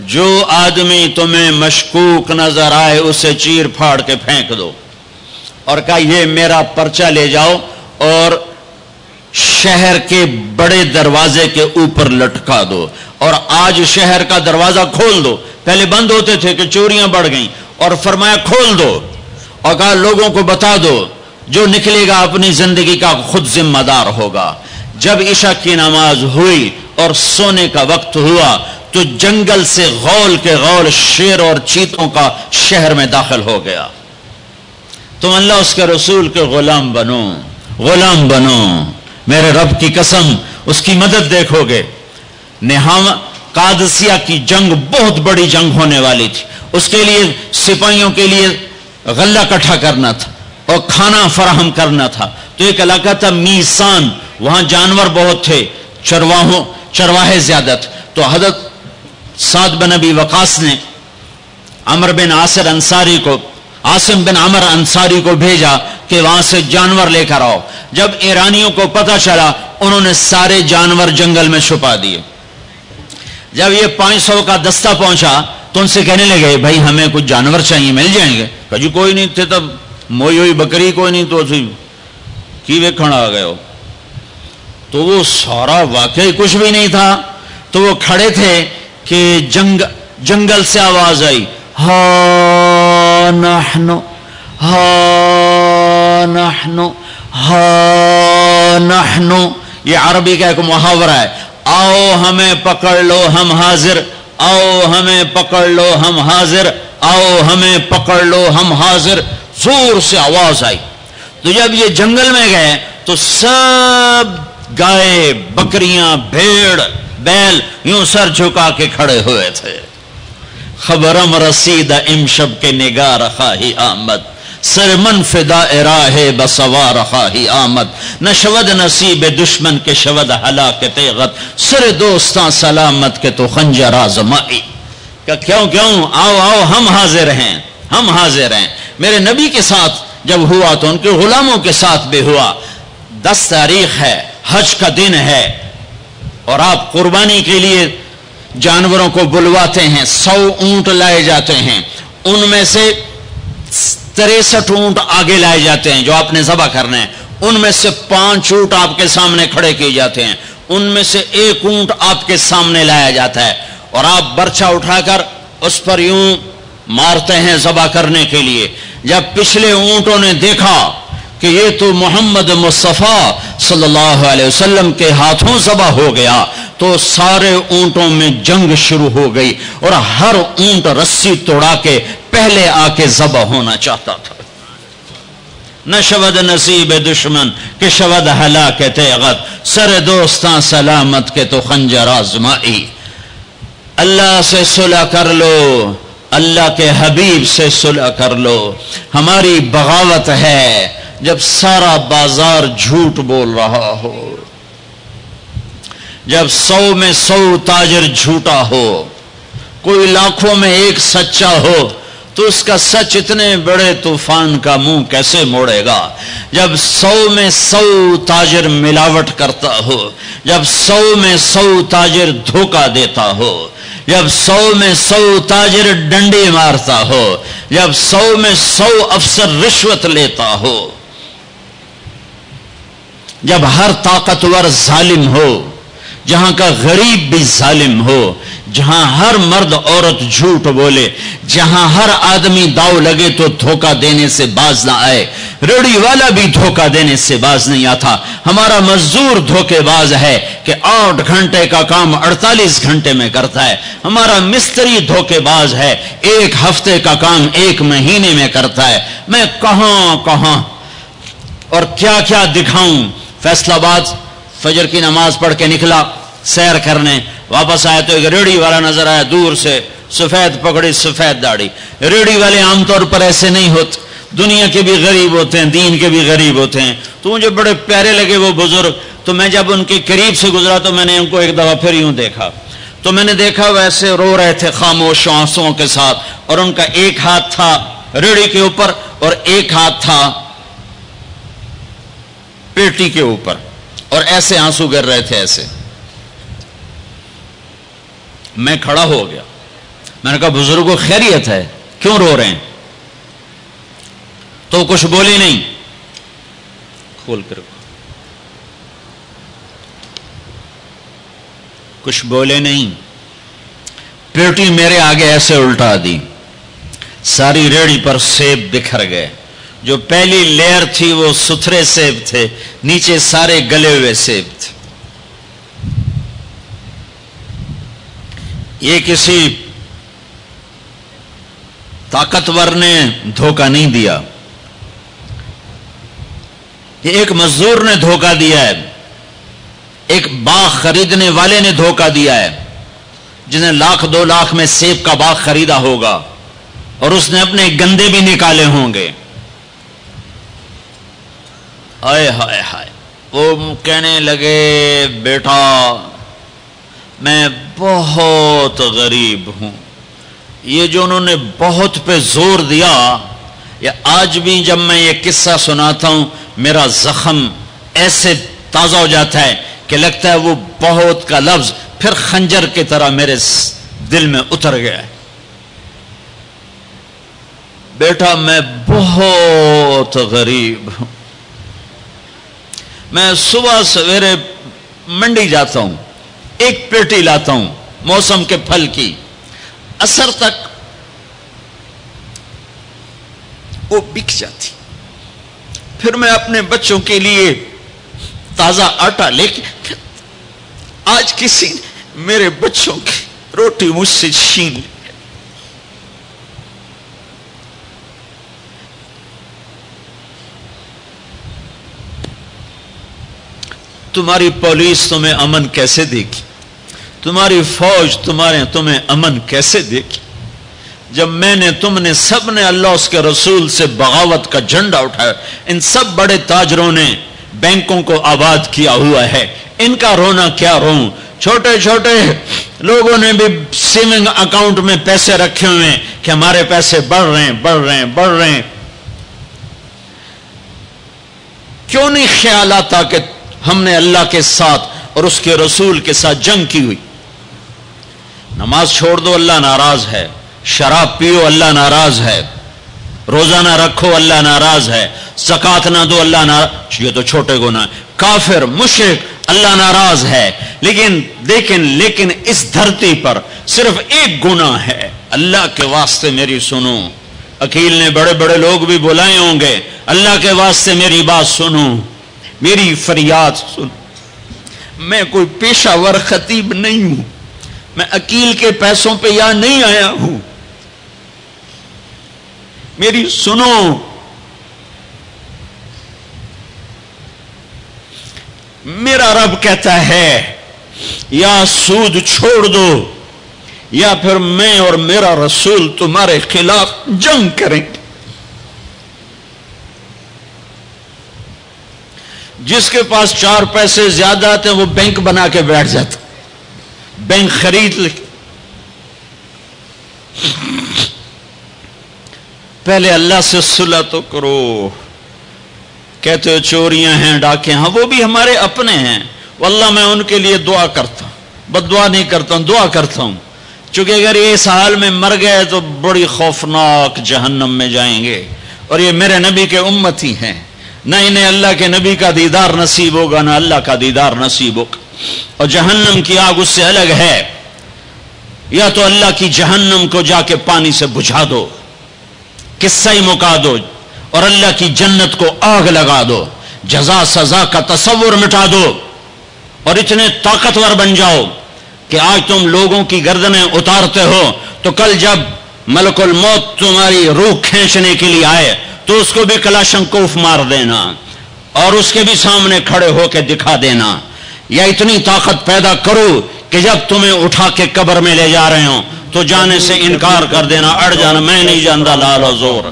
جو آدمی تمہیں مشکوک نظر آئے اسے چیر پھاڑ کے پھینک دو, اور کہا یہ میرا پرچہ لے جاؤ اور شہر کے بڑے دروازے کے اوپر لٹکا دو, اور آج شہر کا دروازہ کھول دو. پہلے بند ہوتے تھے کہ چوریاں بڑھ گئیں, اور فرمایا کھول دو, اور کہا لوگوں کو بتا دو جو نکلے گا اپنی زندگی کا خود ذمہ دار ہوگا. جب عشاء کی نماز ہوئی اور سونے کا وقت ہوا تو جنگل سے غول کے غول شیر اور چیتوں کا شہر میں داخل ہو گیا. تم اللہ اس کے رسول کے غلام بنو, غلام بنو. میرے رب کی قسم اس کی مدد دیکھو گے. قادسیہ کی جنگ بہت بڑی جنگ ہونے والی تھی, اس کے لیے سپاہیوں کے لیے غلہ اکٹھا کرنا تھا اور کھانا فراہم کرنا تھا. تو ایک علاقہ تھا میسان, وہاں جانور بہت تھے, چرواہے زیادہ تھے. تو حضرت سعد بن ابی وقاص نے عمر بن عاصر انصاری کو, عاصم بن عمر انصاری کو بھیجا کہ وہاں سے جانور لے کر آؤ. جب ایرانیوں کو پتہ چلا انہوں نے سارے جانور جنگل میں چھپا دیے. جب یہ 500 کا دستہ پہنچا تو ان سے کہنے لگے بھائی ہمیں کچھ جانور چاہیے, مل جائیں گے؟ کہا جی کوئی نہیں تھے, تب موئی ہوئی بکری کوئی نہیں تو کی ویکھن آ گئے ہو. تو وہ سارا واقعی کچھ بھی نہیں تھا. تو وہ کھڑے تھے کہ جنگل سے آواز آئی, ہا نحنو ہا نحنو ہا نحنو. یہ عربی کا ایک محاورہ ہے, آؤ ہمیں پکڑ لو ہم حاضر، آؤ ہمیں پکڑ لو ہم حاضر، آؤ ہمیں پکڑ لو ہم حاضر، زور سے آواز آئی۔ تو جب یہ جنگل میں گئے تو سب گائے، بکریاں، بھیڑ، بیل یوں سر جھکا کے کھڑے ہوئے تھے۔ خبرم رسید امشب کے نگار خواہی آمد، سر من فدا راہ بسوار خواہی آمد، نہ شود نصیب دشمن کے شود ہلاک تیغت، سر دوستاں سلامت کے تو خنجر آزمائی۔ کہ کیوں آؤ آؤ ہم حاضر ہیں، ہم حاضر ہیں۔ میرے نبی کے ساتھ جب ہوا تو ان کے غلاموں کے ساتھ بھی ہوا۔ 10 تاریخ ہے، حج کا دن ہے، اور آپ قربانی کے لیے جانوروں کو بلواتے ہیں۔ 100 اونٹ لائے جاتے ہیں، ان میں سے 63 اونٹ آگے لائے جاتے ہیں جو آپ نے ذبح کرنا ہے، ان میں سے 5 اونٹ آپ کے سامنے کھڑے کیے جاتے ہیں، ان میں سے 1 اونٹ آپ کے سامنے لایا جاتا ہے، اور آپ برچہ اٹھا کر اس پر یوں مارتے ہیں ذبح کرنے کے لیے۔ جب پچھلے اونٹوں نے دیکھا کہ یہ تو محمد مصطفیٰ صلی اللہ علیہ وسلم کے ہاتھوں ذبح ہو گیا، تو سارے اونٹوں میں جنگ شروع ہو گئی، اور ہر اونٹ رسی توڑا کے پہلے آ کے ذبح ہونا چاہتا تھا۔ نہ شود نصیب دشمن کہ شود ہلاک تیغت، سر دوستاں سلامت کے تو خنجر آزمائی۔ اللہ سے صلح کر لو، اللہ کے حبیب سے صلح کر لو۔ ہماری بغاوت ہے جب سارا بازار جھوٹ بول رہا ہو، جب 100 میں 100 تاجر جھوٹا ہو، کوئی لاکھوں میں ایک سچا ہو، تو اس کا سچ اتنے بڑے طوفان کا منہ کیسے موڑے گا؟ جب 100 میں 100 تاجر ملاوٹ کرتا ہو، جب 100 میں 100 تاجر دھوکہ دیتا ہو، جب 100 میں 100 تاجر ڈنڈی مارتا ہو، جب 100 میں 100 افسر رشوت لیتا ہو، جب ہر طاقتور ظالم ہو، جہاں کا غریب بھی ظالم ہو، جہاں ہر مرد عورت جھوٹ بولے، جہاں ہر آدمی داؤ لگے تو دھوکہ دینے سے باز نہ آئے، ریڑھی والا بھی دھوکہ دینے سے باز نہیں آتا۔ ہمارا مزدور دھوکے باز ہے کہ 8 گھنٹے کا کام 48 گھنٹے میں کرتا ہے، ہمارا مستری دھوکے باز ہے، 1 ہفتے کا کام 1 مہینے میں کرتا ہے۔ میں کہاں اور کیا کیا دکھاؤں۔ فیصل آباد فجر کی نماز پڑھ کے نکلا سیر کرنے، واپس آیا تو ایک ریڑھی والا نظر آیا دور سے، سفید پگڑی سفید داڑھی۔ ریڑھی والے عام طور پر ایسے نہیں ہوتے، دنیا کے بھی غریب ہوتے ہیں، دین کے بھی غریب ہوتے ہیں۔ تو مجھے بڑے پیارے لگے وہ بزرگ، تو میں جب ان کے قریب سے گزرا تو میں نے ان کو ایک دفعہ پھر یوں دیکھا، تو میں نے دیکھا ویسے رو رہے تھے خاموش آنسوؤں کے ساتھ، اور ان کا ایک ہاتھ تھا ریڑھی کے اوپر اور ایک ہاتھ تھا پیٹی کے اوپر، اور ایسے آنسو گر رہے تھے ایسے۔ میں کھڑا ہو گیا، میں نے کہا بزرگوں خیریت ہے، کیوں رو رہے ہیں؟ تو کچھ بولی نہیں، کھول کر کچھ بولے نہیں، پیٹی میرے آگے ایسے الٹا دی، ساری ریڑھی پر سیب بکھر گئے۔ جو پہلی لیئر تھی وہ ستھرے سیب تھے، نیچے سارے گلے ہوئے سیب تھے۔ یہ کسی طاقتور نے دھوکہ نہیں دیا، یہ ایک مزدور نے دھوکہ دیا ہے، ایک باغ خریدنے والے نے دھوکہ دیا ہے، جس نے 1,00,000 2 لاکھ میں سیب کا باغ خریدا ہوگا، اور اس نے اپنے گندے بھی نکالے ہوں گے۔ ہائے ہائے ہائے، وہ کہنے لگے بیٹا میں بہت غریب ہوں۔ یہ جو انہوں نے بہت پہ زور دیا، یا آج بھی جب میں یہ قصہ سناتا ہوں میرا زخم ایسے تازہ ہو جاتا ہے کہ لگتا ہے وہ بہت کا لفظ پھر خنجر کی طرح میرے دل میں اتر گیا ہے۔ بیٹا میں بہت غریب ہوں، میں صبح سویرے منڈی جاتا ہوں، ایک پیٹی لاتا ہوں موسم کے پھل کی، عصر تک وہ بک جاتی، پھر میں اپنے بچوں کے لیے تازہ آٹا لے کے آج کسی نے میرے بچوں کی روٹی مجھ سے چھین لی. تمہاری پولیس تمہیں امن کیسے دے گی؟ تمہاری فوج تمہیں امن کیسے دے گی؟ جب میں نے تم نے سب نے اللہ اس کے رسول سے بغاوت کا جھنڈا اٹھایا. ان سب بڑے تاجروں نے بینکوں کو آباد کیا ہوا ہے، ان کا رونا کیا روں؟ چھوٹے چھوٹے لوگوں نے بھی سیونگ اکاؤنٹ میں پیسے رکھے ہوئے ہیں کہ ہمارے پیسے بڑھ رہے ہیں. کیوں نہیں خیال آتا کہ ہم نے اللہ کے ساتھ اور اس کے رسول کے ساتھ جنگ کی ہوئی؟ نماز چھوڑ دو اللہ ناراض ہے، شراب پیو اللہ ناراض ہے، روزہ نہ رکھو اللہ ناراض ہے، زکات نہ دو اللہ ناراض. یہ تو چھوٹے گناہ. کافر مشرک اللہ ناراض ہے. لیکن اس دھرتی پر صرف ایک گناہ ہے. اللہ کے واسطے میری سنو. عقیل نے بڑے بڑے لوگ بھی بلائے ہوں گے، اللہ کے واسطے میری بات سنو، میری فریاد سنو. میں کوئی پیشہ ور خطیب نہیں ہوں، میں عقیل کے پیسوں پہ یہاں نہیں آیا ہوں. میری سنو. میرا رب کہتا ہے یا سود چھوڑ دو یا پھر میں اور میرا رسول تمہارے خلاف جنگ کریں گے. جس کے پاس 4 پیسے زیادہ آتے ہیں وہ بینک بنا کے بیٹھ جاتا، بینک خرید لے. پہلے اللہ سے صلح تو کرو. کہتے ہو چوریاں ہیں، ڈاکے ہیں، وہ بھی ہمارے اپنے ہیں. واللہ میں ان کے لیے دعا کرتا ہوں، بد دعا نہیں کرتا ہوں، دعا کرتا ہوں. چونکہ اگر یہ اس حال میں مر گئے تو بڑی خوفناک جہنم میں جائیں گے، اور یہ میرے نبی کے امتی ہیں. نہ انہیں اللہ کے نبی کا دیدار نصیب ہوگا، نہ اللہ کا دیدار نصیب ہوگا. اور جہنم کی آگ اس سے الگ ہے. یا تو اللہ کی جہنم کو جا کے پانی سے بجھا دو، قصہ ہی مکا دو، اور اللہ کی جنت کو آگ لگا دو، جزا سزا کا تصور مٹا دو، اور اتنے طاقتور بن جاؤ کہ آج تم لوگوں کی گردنیں اتارتے ہو تو کل جب ملک الموت تمہاری روح کھینچنے کے لیے آئے تو اس کو بھی کلاشنکوف مار دینا اور اس کے بھی سامنے کھڑے ہو کے دکھا دینا. یا اتنی طاقت پیدا کرو کہ جب تمہیں اٹھا کے قبر میں لے جا رہے ہوں تو جانے سے انکار کر دینا، اڑ جانا، میں نہیں جانتا لال حضور.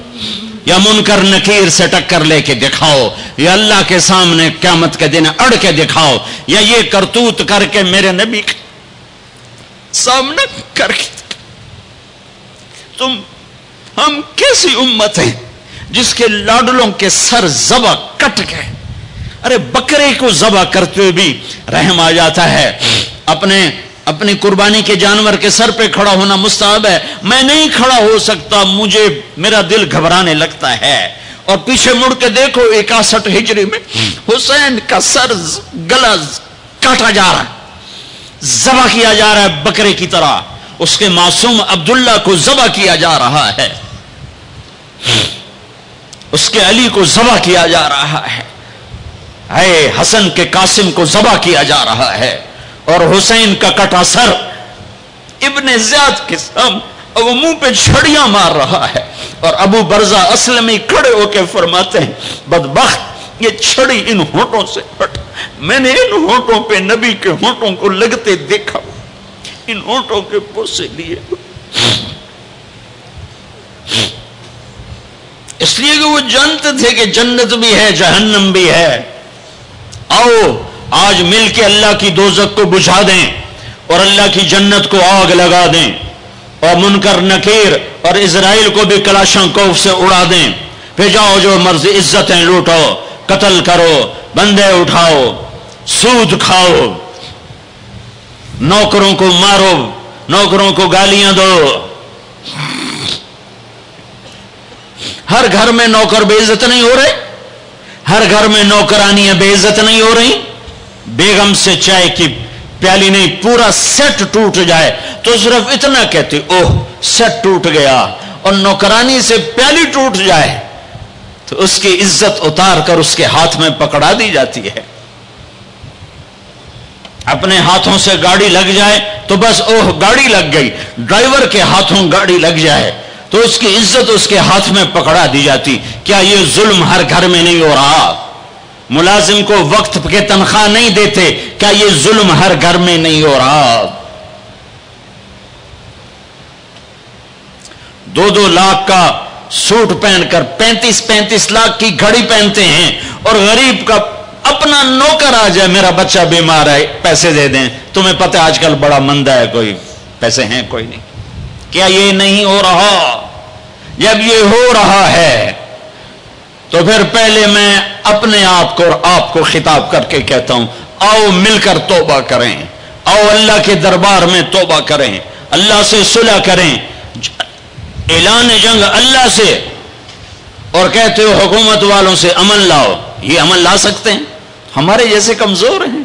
یا منکر نکیر سے ٹکر لے کے دکھاؤ، یا اللہ کے سامنے قیامت کے دن اڑ کے دکھاؤ، یا یہ کرتوت کر کے میرے نبی کے سامنے کر کے. ہم کیسی امت ہیں جس کے لاڈلوں کے سر ذبح کٹ گئے. ارے بکرے کو ذبح کرتے ہوئے بھی رحم آ جاتا ہے. اپنی قربانی کے جانور کے سر پہ کھڑا ہونا مستحب ہے. میں نہیں کھڑا ہو سکتا، میرا دل گھبرانے لگتا ہے. اور پیچھے مڑ کے دیکھو 61 ہجری میں حسین کا سر گلا کاٹا جا رہا ہے، ذبح کیا جا رہا ہے بکرے کی طرح. اس کے معصوم عبداللہ کو ذبح کیا جا رہا ہے، اس کے علی کو ذبح کیا جا رہا ہے، اے حسن کے قاسم کو ذبح کیا جا رہا ہے، اور حسین کا کٹا سر ابن زیاد کے سامنے وہ منہ پہ چھڑیاں مار رہا ہے. اور ابو برزہ اسلمی کھڑے ہو کے فرماتے ہیں بدبخت یہ چھڑی ان ہونٹوں سے ہٹ. میں نے ان ہونٹوں پہ نبی کے ہونٹوں کو لگتے دیکھا، ان ہونٹوں کے پوسے لیے، اس لیے کہ وہ جانتے تھے کہ جنت بھی ہے جہنم بھی ہے. آؤ آج مل کے اللہ کی دوزخ کو بجھا دیں اور اللہ کی جنت کو آگ لگا دیں، اور منکر نکیر اور اسرائیل کو بھی کلاشنکوف سے اڑا دیں. پھر جاؤ جو مرضی عزتیں لوٹو، قتل کرو، بندے اٹھاؤ، سود کھاؤ، نوکروں کو مارو، نوکروں کو گالیاں دو. ہر گھر میں نوکر بے عزت نہیں ہو رہے، ہر گھر میں نوکرانیاں بے عزت نہیں ہو رہی. بیگم سے چائے کی پیالی نہیں پورا سیٹ ٹوٹ جائے تو صرف اتنا کہتے اوہ سیٹ ٹوٹ گیا، اور نوکرانی سے پیالی ٹوٹ جائے تو اس کی عزت اتار کر اس کے ہاتھ میں پکڑا دی جاتی ہے. اپنے ہاتھوں سے گاڑی لگ جائے تو بس اوہ گاڑی لگ گئی، ڈرائیور کے ہاتھوں گاڑی لگ جائے تو اس کی عزت اس کے ہاتھ میں پکڑا دی جاتی۔ کیا یہ ظلم ہر گھر میں نہیں ہو رہا؟ ملازم کو وقت کے تنخواہ نہیں دیتے، کیا یہ ظلم ہر گھر میں نہیں ہو رہا؟ 2-2 لاکھ کا سوٹ پہن کر 35 لاکھ کی گھڑی پہنتے ہیں، اور غریب کا اپنا نوکر آ جائے میرا بچہ بیمار ہے پیسے دے دیں، تمہیں پتہ ہے آج کل بڑا مندہ ہے، کوئی پیسے ہیں کوئی نہیں۔ کیا یہ نہیں ہو رہا؟ جب یہ ہو رہا ہے تو پھر پہلے میں اپنے آپ کو اور آپ کو خطاب کر کے کہتا ہوں، آؤ مل کر توبہ کریں، آؤ اللہ کے دربار میں توبہ کریں، اللہ سے صلح کریں، اعلان جنگ اللہ سے، اور کہتے ہو حکومت والوں سے امن لاؤ، یہ امن لا سکتے ہیں؟ ہمارے جیسے کمزور ہیں؟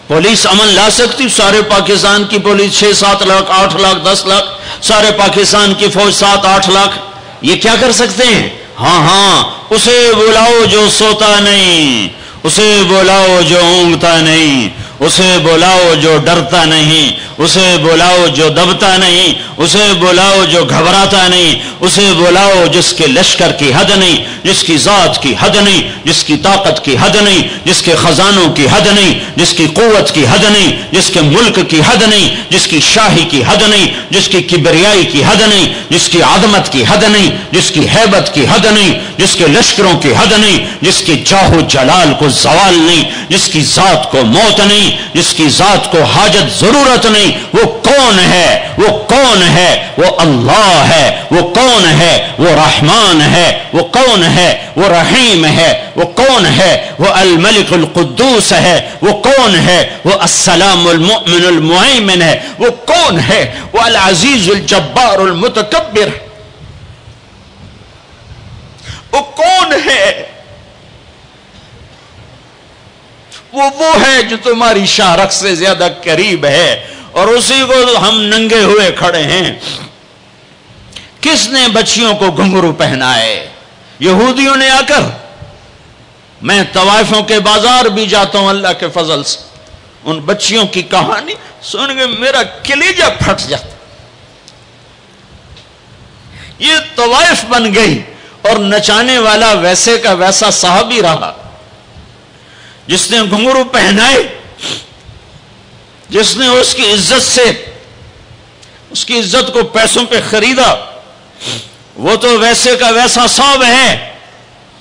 پولیس امن لا سکتی؟ سارے پاکستان کی پولیس 6-7 لاکھ 8 لاکھ 10 لاکھ، سارے پاکستان کی فوج 7-8 لاکھ، یہ کیا کر سکتے ہیں؟ ہاں اسے بلاؤ جو سوتا نہیں، اسے بلاؤ جو اونگتا نہیں، اسے بلاؤ جو ڈرتا نہیں، اسے بلاؤ جو دبتا نہیں، اسے بلاؤ جو گھبراتا نہیں، اسے بلاؤ جس کے لشکر کی حد نہیں، جس کی ذات کی حد نہیں، جس کی طاقت کی حد نہیں، جس کے خزانوں کی حد نہیں، جس کی قوت کی حد نہیں، جس کے ملک کی حد نہیں، جس کی شاہی کی حد نہیں، جس کی کبریائی کی حد نہیں، جس کی عظمت کی حد نہیں، جس کی ہیبت کی حد نہیں، جس کے لشکروں کی حد نہیں، جس کے جاہ و جلال کو زوال نہیں، جس کی ذات کو موت نہیں، جس کی ذات کو حاجت ضرورت نہیں۔ وہ کون ہے؟ وہ کون ہے؟ وہ اللہ ہے۔ وہ کون ہے؟ وہ رحمان ہے۔ وہ کون ہے؟ وہ رحیم ہے۔ وہ کون ہے؟ وہ الملک القدوس ہے۔ وہ کون ہے؟ وہ السلام المؤمن المہیمن ہے۔ وہ کون ہے؟ وہ العزیز الجبار المتکبر۔ وہ کون ہے؟ وہ ہے جو تمہاری شارخ سے زیادہ قریب ہے، اور اسی کو ہم ننگے ہوئے کھڑے ہیں۔ کس نے بچیوں کو گھنگرو پہنائے؟ یہودیوں نے آ کر۔ میں طوائفوں کے بازار بھی جاتا ہوں اللہ کے فضل سے، ان بچیوں کی کہانی سن کے میرا کلیجہ پھٹ جاتا۔ یہ طوائف بن گئی، اور نچانے والا ویسے کا ویسا صحابی رہا جس نے گھنگرو پہنائے، جس نے اس کی عزت سے، اس کی عزت کو پیسوں پہ خریدا، وہ تو ویسے کا ویسا صاحب ہے۔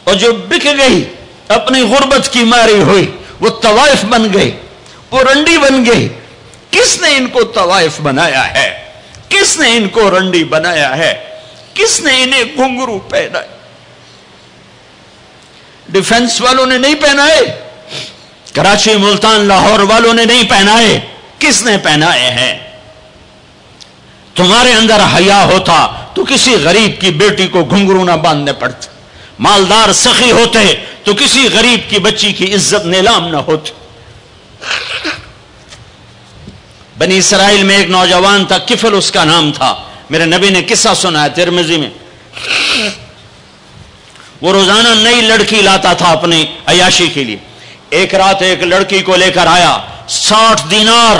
اور جو بک گئی، اپنی غربت کی ماری ہوئی، وہ طوائف بن گئی، وہ رنڈی بن گئی۔ کس نے ان کو طوائف بنایا ہے؟ کس نے ان کو رنڈی بنایا ہے؟ کس نے انہیں گھنگرو پہنائے؟ ڈیفنس والوں نے نہیں پہنائے، کراچی ملتان لاہور والوں نے نہیں پہنائے، کس نے پہنائے ہیں؟ تمہارے اندر حیا ہوتا تو کسی غریب کی بیٹی کو گھنگرو نہ باندھنے پڑتے، مالدار سخی ہوتے تو کسی غریب کی بچی کی عزت نیلام نہ ہوتی۔ بنی اسرائیل میں ایک نوجوان تھا، کفل اس کا نام تھا، میرے نبی نے قصہ سنا ہے ترمذی میں۔ وہ روزانہ نئی لڑکی لاتا تھا اپنی عیاشی کے لیے۔ ایک رات ایک لڑکی کو لے کر آیا، 60 دینار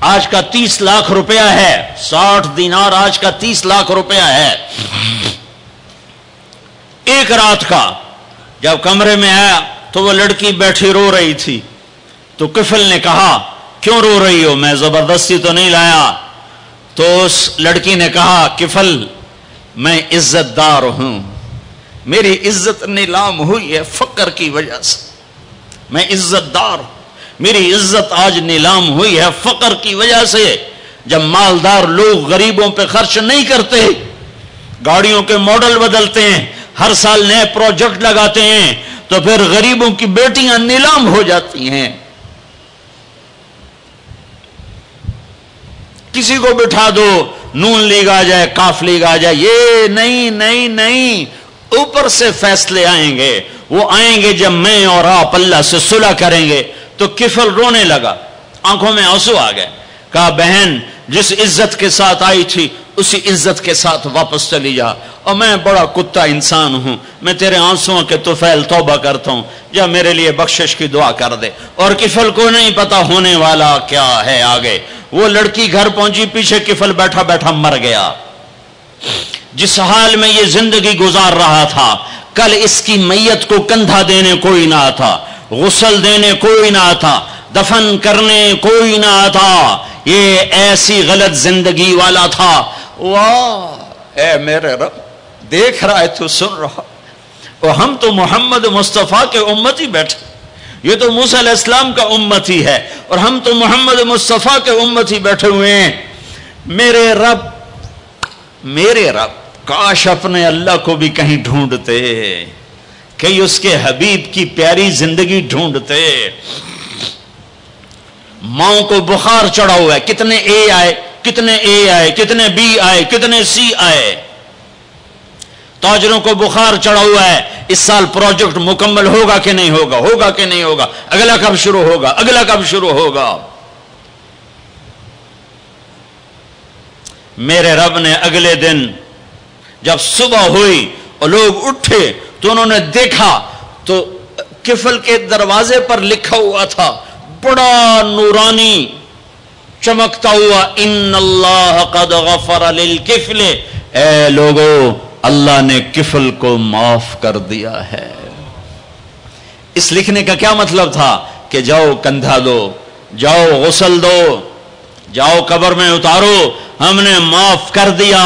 آج کا 30 لاکھ روپیہ ہے، 60 دینار آج کا 30 لاکھ روپیہ ہے ایک رات کا۔ جب کمرے میں آیا تو وہ لڑکی بیٹھی رو رہی تھی، تو کفل نے کہا کیوں رو رہی ہو؟ میں زبردستی تو نہیں لایا۔ تو اس لڑکی نے کہا کفل میں عزت دار ہوں، میری عزت نیلام ہوئی ہے فقر کی وجہ سے، میں عزت دار ہوں، میری عزت آج نیلام ہوئی ہے فقر کی وجہ سے۔ جب مالدار لوگ غریبوں پہ خرچ نہیں کرتے، گاڑیوں کے ماڈل بدلتے ہیں، ہر سال نئے پروجیکٹ لگاتے ہیں، تو پھر غریبوں کی بیٹیاں نیلام ہو جاتی ہیں۔ کسی کو بٹھا دو، نون لیگ آ جائے، کاف لیگ آ جائے، یہ نہیں، اوپر سے فیصلے آئیں گے۔ وہ آئیں گے جب میں اور آپ اللہ سے صلح کریں گے۔ تو کفل رونے لگا، آنکھوں میں آنسو آ گئے، کہا بہن جس عزت کے ساتھ آئی تھی اسی عزت کے ساتھ واپس چلی جا، اور میں بڑا کتا انسان ہوں، میں تیرے آنسوؤں کے طفیل توبہ کرتا ہوں، جا میرے لیے بخشش کی دعا کر دے۔ اور کفل کو نہیں پتا ہونے والا کیا ہے آگے، وہ لڑکی گھر پہنچی، پیچھے کفل بیٹھا بیٹھا مر گیا۔ جس حال میں یہ زندگی گزار رہا تھا، کل اس کی میت کو کندھا دینے کوئی نہ تھا، غسل دینے کوئی نہ تھا، دفن کرنے کوئی نہ تھا، یہ ایسی غلط زندگی والا تھا۔ واہ اے میرے رب، دیکھ رہا ہے تو سن رہا، اور ہم تو محمد مصطفیٰ کے امتی بیٹھے، یہ تو موسیٰ علیہ السلام کا امتی ہے اور ہم تو محمد مصطفیٰ کے امتی بیٹھے ہوئے ہیں۔ میرے رب کاش اپنے اللہ کو بھی کہیں ڈھونڈتے، کہیں اس کے حبیب کی پیاری زندگی ڈھونڈتے۔ ماؤں کو بخار چڑھا ہوا ہے، کتنے اے آئے، کتنے بی آئے، کتنے سی آئے، تاجروں کو بخار چڑھا ہوا ہے، اس سال پروجیکٹ مکمل ہوگا کہ نہیں ہوگا، ہوگا کہ نہیں ہوگا، اگلا کب شروع ہوگا، اگلا کب شروع ہوگا۔ میرے رب نے اگلے دن جب صبح ہوئی اور لوگ اٹھے تو انہوں نے دیکھا تو کفل کے دروازے پر لکھا ہوا تھا بڑا نورانی چمکتا ہوا، ان اللہ قد غفر للکفل، اے لوگو اللہ نے کفل کو معاف کر دیا ہے۔ اس لکھنے کا کیا مطلب تھا کہ جاؤ کندھا دو، جاؤ غسل دو، جاؤ قبر میں اتارو، ہم نے معاف کر دیا۔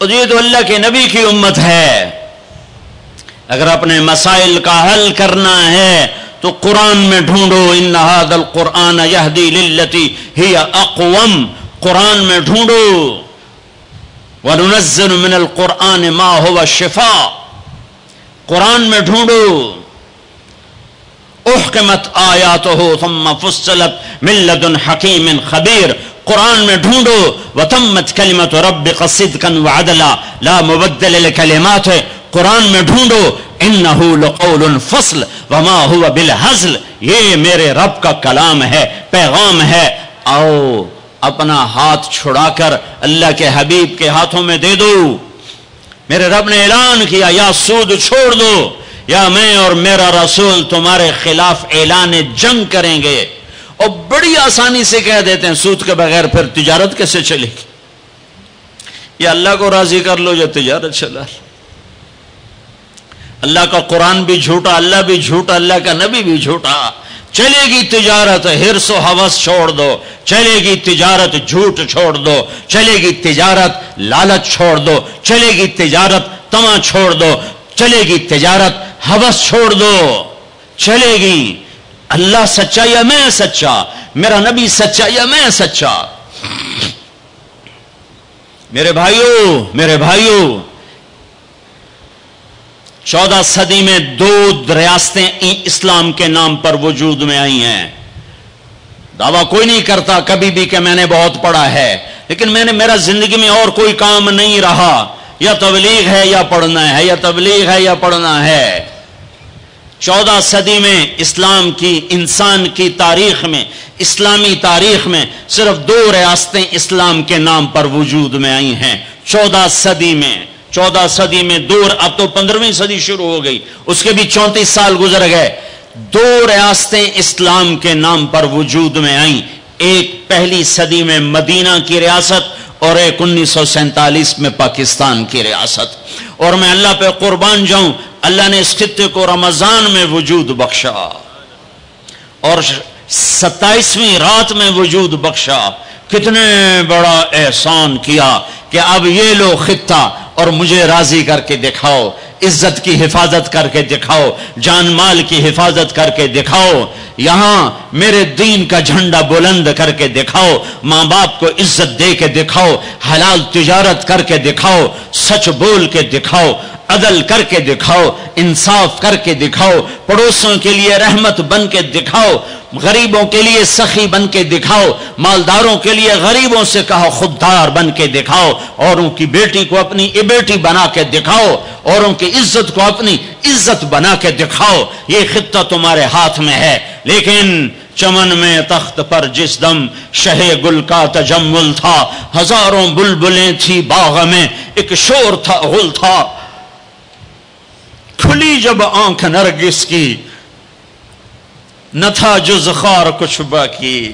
اور یہ تو اللہ کے نبی کی امت ہے، اگر اپنے مسائل کا حل کرنا ہے تو قرآن میں ڈھونڈو، ان ھذا القرآن یہدی للتی ہی اقوم، قرآن میں ڈھونڈو۔ وَنُنَزِّلُ مِنَ الْقُرْآنِ مَا هُوَ شِفَاء، قرآن میں ڈھونڈو۔ احکمت آیاتہ ثم فصلت من لدن حکیم خبیر، قرآن میں ڈھونڈو۔ وتمت کلمۃ ربک صدقا وعدلا لا مبدل لکلماتہ، قرآن میں ڈھونڈو۔ انہ لقول فصل وما هو بالہزل، یہ میرے رب کا کلام ہے، پیغام ہے۔ آؤ اپنا ہاتھ چھڑا کر اللہ کے حبیب کے ہاتھوں میں دے دو۔ میرے رب نے اعلان کیا یا سود چھوڑ دو یا میں اور میرا رسول تمہارے خلاف اعلان جنگ کریں گے۔ اور بڑی آسانی سے کہہ دیتے ہیں سود کے بغیر پھر تجارت کیسے چلے گی، یا اللہ کو راضی کر لو یا تجارت چلا لو۔ اللہ کا قرآن بھی جھوٹا، اللہ بھی جھوٹا، اللہ کا نبی بھی جھوٹا۔ چلے گی تجارت ہرس و ہوس چھوڑ دو، چلے گی تجارت جھوٹ چھوڑ دو، چلے گی تجارت لالچ چھوڑ دو، چلے گی تجارت طمع چھوڑ دو، چلے گی تجارت ہوس چھوڑ دو، چلے گی۔ اللہ سچا یا میں سچا، میرا نبی سچا یا میں سچا۔ میرے بھائیوں 14 صدی میں 2 ریاستیں اسلام کے نام پر وجود میں آئی ہیں۔ دعویٰ کوئی نہیں کرتا کبھی بھی کہ میں نے بہت پڑھا ہے، لیکن میرا زندگی میں اور کوئی کام نہیں رہا، یا تبلیغ ہے یا پڑھنا ہے، یا تبلیغ ہے یا پڑھنا ہے۔ 14 صدی میں اسلام کی، انسان کی تاریخ میں، اسلامی تاریخ میں صرف 2 ریاستیں اسلام کے نام پر وجود میں آئی ہیں 14 صدی میں۔ 14 صدی میں 2، اب تو 15ویں صدی شروع ہو گئی، اس کے بھی 34 سال گزر گئے۔ 2 ریاستیں اسلام کے نام پر وجود میں آئیں، ایک پہلی صدی میں مدینہ کی ریاست اور ایک 1947 میں پاکستان کی ریاست۔ اور میں اللہ پہ قربان جاؤں، اللہ نے اس خطے کو رمضان میں وجود بخشا اور 27ویں رات میں وجود بخشا۔ کتنے بڑا احسان کیا کہ اب یہ لو خطہ اور مجھے راضی کر کے دکھاؤ، عزت کی حفاظت کر کے دکھاؤ، جان مال کی حفاظت کر کے دکھاؤ، یہاں میرے دین کا جھنڈا بلند کر کے دکھاؤ، ماں باپ کو عزت دے کے دکھاؤ، حلال تجارت کر کے دکھاؤ، سچ بول کے دکھاؤ، عدل کر کے دکھاؤ، انصاف کر کے دکھاؤ، پڑوسوں کے لیے رحمت بن کے دکھاؤ، غریبوں کے لیے سخی بن کے دکھاؤ، مالداروں کے لیے غریبوں سے کہا خوددار بن کے دکھاؤ، اوروں کی بیٹی کو اپنی بیٹی بنا کے دکھاؤ، اوروں کی عزت کو اپنی عزت بنا کے دکھاؤ۔ یہ خطہ تمہارے ہاتھ میں ہے، لیکن چمن میں تخت پر جس دم شہ گل کا تجمل تھا، ہزاروں بلبلیں تھی باغ میں، ایک شور تھا غل تھا، کھلی جب آنکھ نرگس کی نہ تھا جز خار کچھ باقی،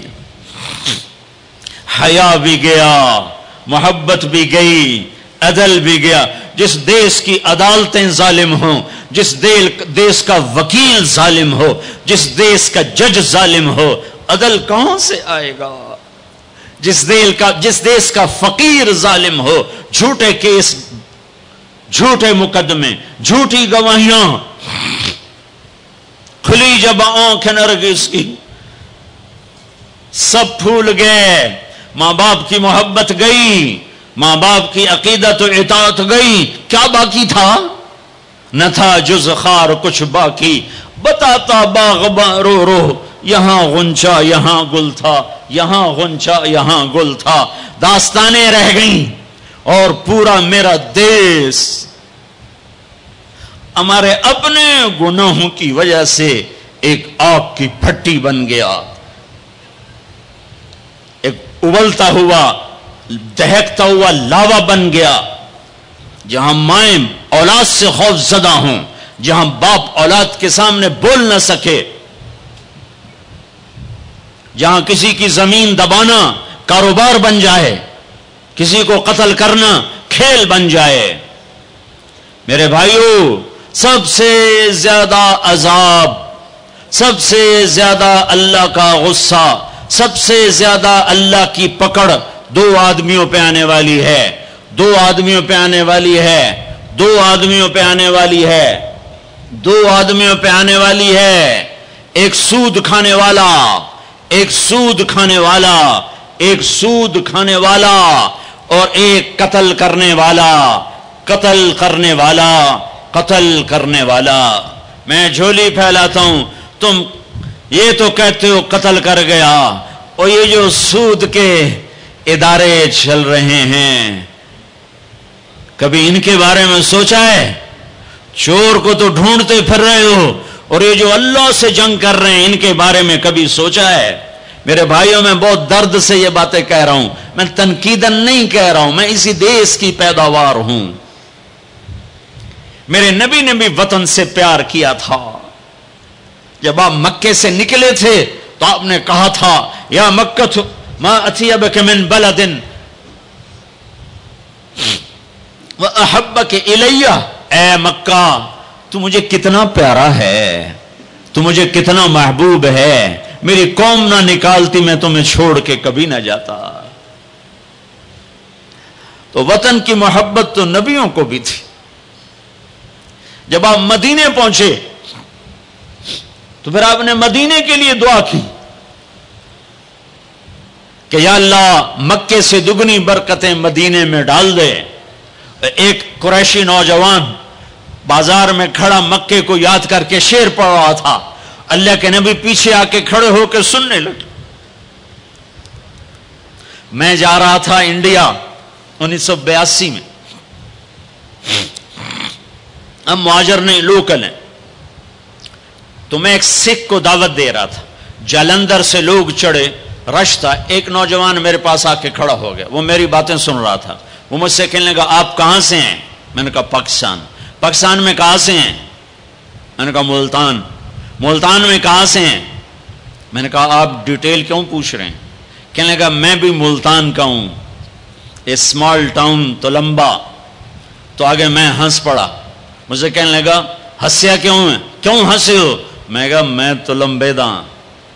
حیا بھی گیا، محبت بھی گئی، عدل بھی گیا۔ جس دیس کی عدالتیں ظالم ہوں، جس دیس کا وکیل ظالم ہو، جس دیس کا جج ظالم ہو، عدل کہاں سے آئے گا؟ جس دیس کا فقیر ظالم ہو، جھوٹے کیس، جھوٹے مقدمے، جھوٹی گواہیاں، کھلی جب آنکھ نرگس کی، سب پھول گئے، ماں باپ کی محبت گئی، ماں باپ کی عقیدت و اطاعت گئی، کیا باقی تھا؟ نہ تھا جز خار کچھ باقی، بتاتا باغباں رو رو، یہاں غنچہ یہاں گل تھا، یہاں غنچہ یہاں گل تھا، داستانیں رہ گئیں، اور پورا میرا دیس ہمارے اپنے گناہوں کی وجہ سے ایک آگ کی پھٹی بن گیا، ایک ابلتا ہوا، دہکتا ہوا لاوا بن گیا، جہاں مائیں اولاد سے خوف زدہ ہوں، جہاں باپ اولاد کے سامنے بول نہ سکے، جہاں کسی کی زمین دبانا کاروبار بن جائے، کسی کو قتل کرنا کھیل بن جائے۔ میرے بھائیو، سب سے زیادہ عذاب، سب سے زیادہ اللہ کا غصہ، سب سے زیادہ اللہ کی پکڑ دو آدمیوں پہ آنے والی ہے، دو آدمیوں پہ آنے والی ہے، دو آدمیوں پہ آنے والی ہے، دو آدمیوں پہ آنے والی ہے، ایک سود کھانے والا، ایک سود کھانے والا، ایک سود کھانے والا، اور ایک قتل کرنے والا، قتل کرنے والا، قتل کرنے والا۔ میں جھولی پھیلاتا ہوں، تم یہ تو کہتے ہو قتل کر گیا، اور یہ جو سود کے ادارے چل رہے ہیں، کبھی ان کے بارے میں سوچا ہے؟ چور کو تو ڈھونڈتے پھر رہے ہو، اور یہ جو اللہ سے جنگ کر رہے ہیں، ان کے بارے میں کبھی سوچا ہے؟ میرے بھائیوں، میں بہت درد سے یہ باتیں کہہ رہا ہوں، میں تنقیداً نہیں کہہ رہا ہوں، میں اسی دیس کی پیداوار ہوں۔ میرے نبی نے بھی وطن سے پیار کیا تھا۔ جب آپ مکے سے نکلے تھے تو آپ نے کہا تھا، یا مکہ ما اطیبک من بلد وَأَحَبَّكَ إِلَيَّ، اے مکہ تو مجھے کتنا پیارا ہے، تو مجھے کتنا محبوب ہے، میری قوم نہ نکالتی میں تمہیں چھوڑ کے کبھی نہ جاتا۔ تو وطن کی محبت تو نبیوں کو بھی تھی۔ جب آپ مدینے پہنچے تو پھر آپ نے مدینے کے لیے دعا کی کہ یا اللہ مکے سے دگنی برکتیں مدینے میں ڈال دے۔ ایک قریشی نوجوان بازار میں کھڑا مکے کو یاد کر کے شعر پڑھ رہا تھا، اللہ کے نبی پیچھے آ کے کھڑے ہو کے سننے لگے۔ میں جا رہا تھا انڈیا 1982 میں، ہم مہاجر نہیں، لوکل ہیں، تو میں ایک سکھ کو دعوت دے رہا تھا، جالندھر سے لوگ چڑھے، رش تھا، ایک نوجوان میرے پاس آ کے کھڑا ہو گیا، وہ میری باتیں سن رہا تھا، وہ مجھ سے کہنے لگا آپ کہاں سے ہیں؟ میں نے کہا پاکستان۔ پاکستان میں کہاں سے ہیں؟ میں نے کہا ملتان۔ ملتان میں کہاں سے ہیں؟ میں نے کہا آپ ڈیٹیل کیوں پوچھ رہے ہیں؟ کہنے لگا میں بھی ملتان کا ہوں، اسمال ٹاؤن تلمبا۔ تو آگے میں ہنس پڑا، مجھے کہنے لگا ہنسیا کیوں ہے، کیوں ہنسے ہو؟ میں کہا میں تلمبے دا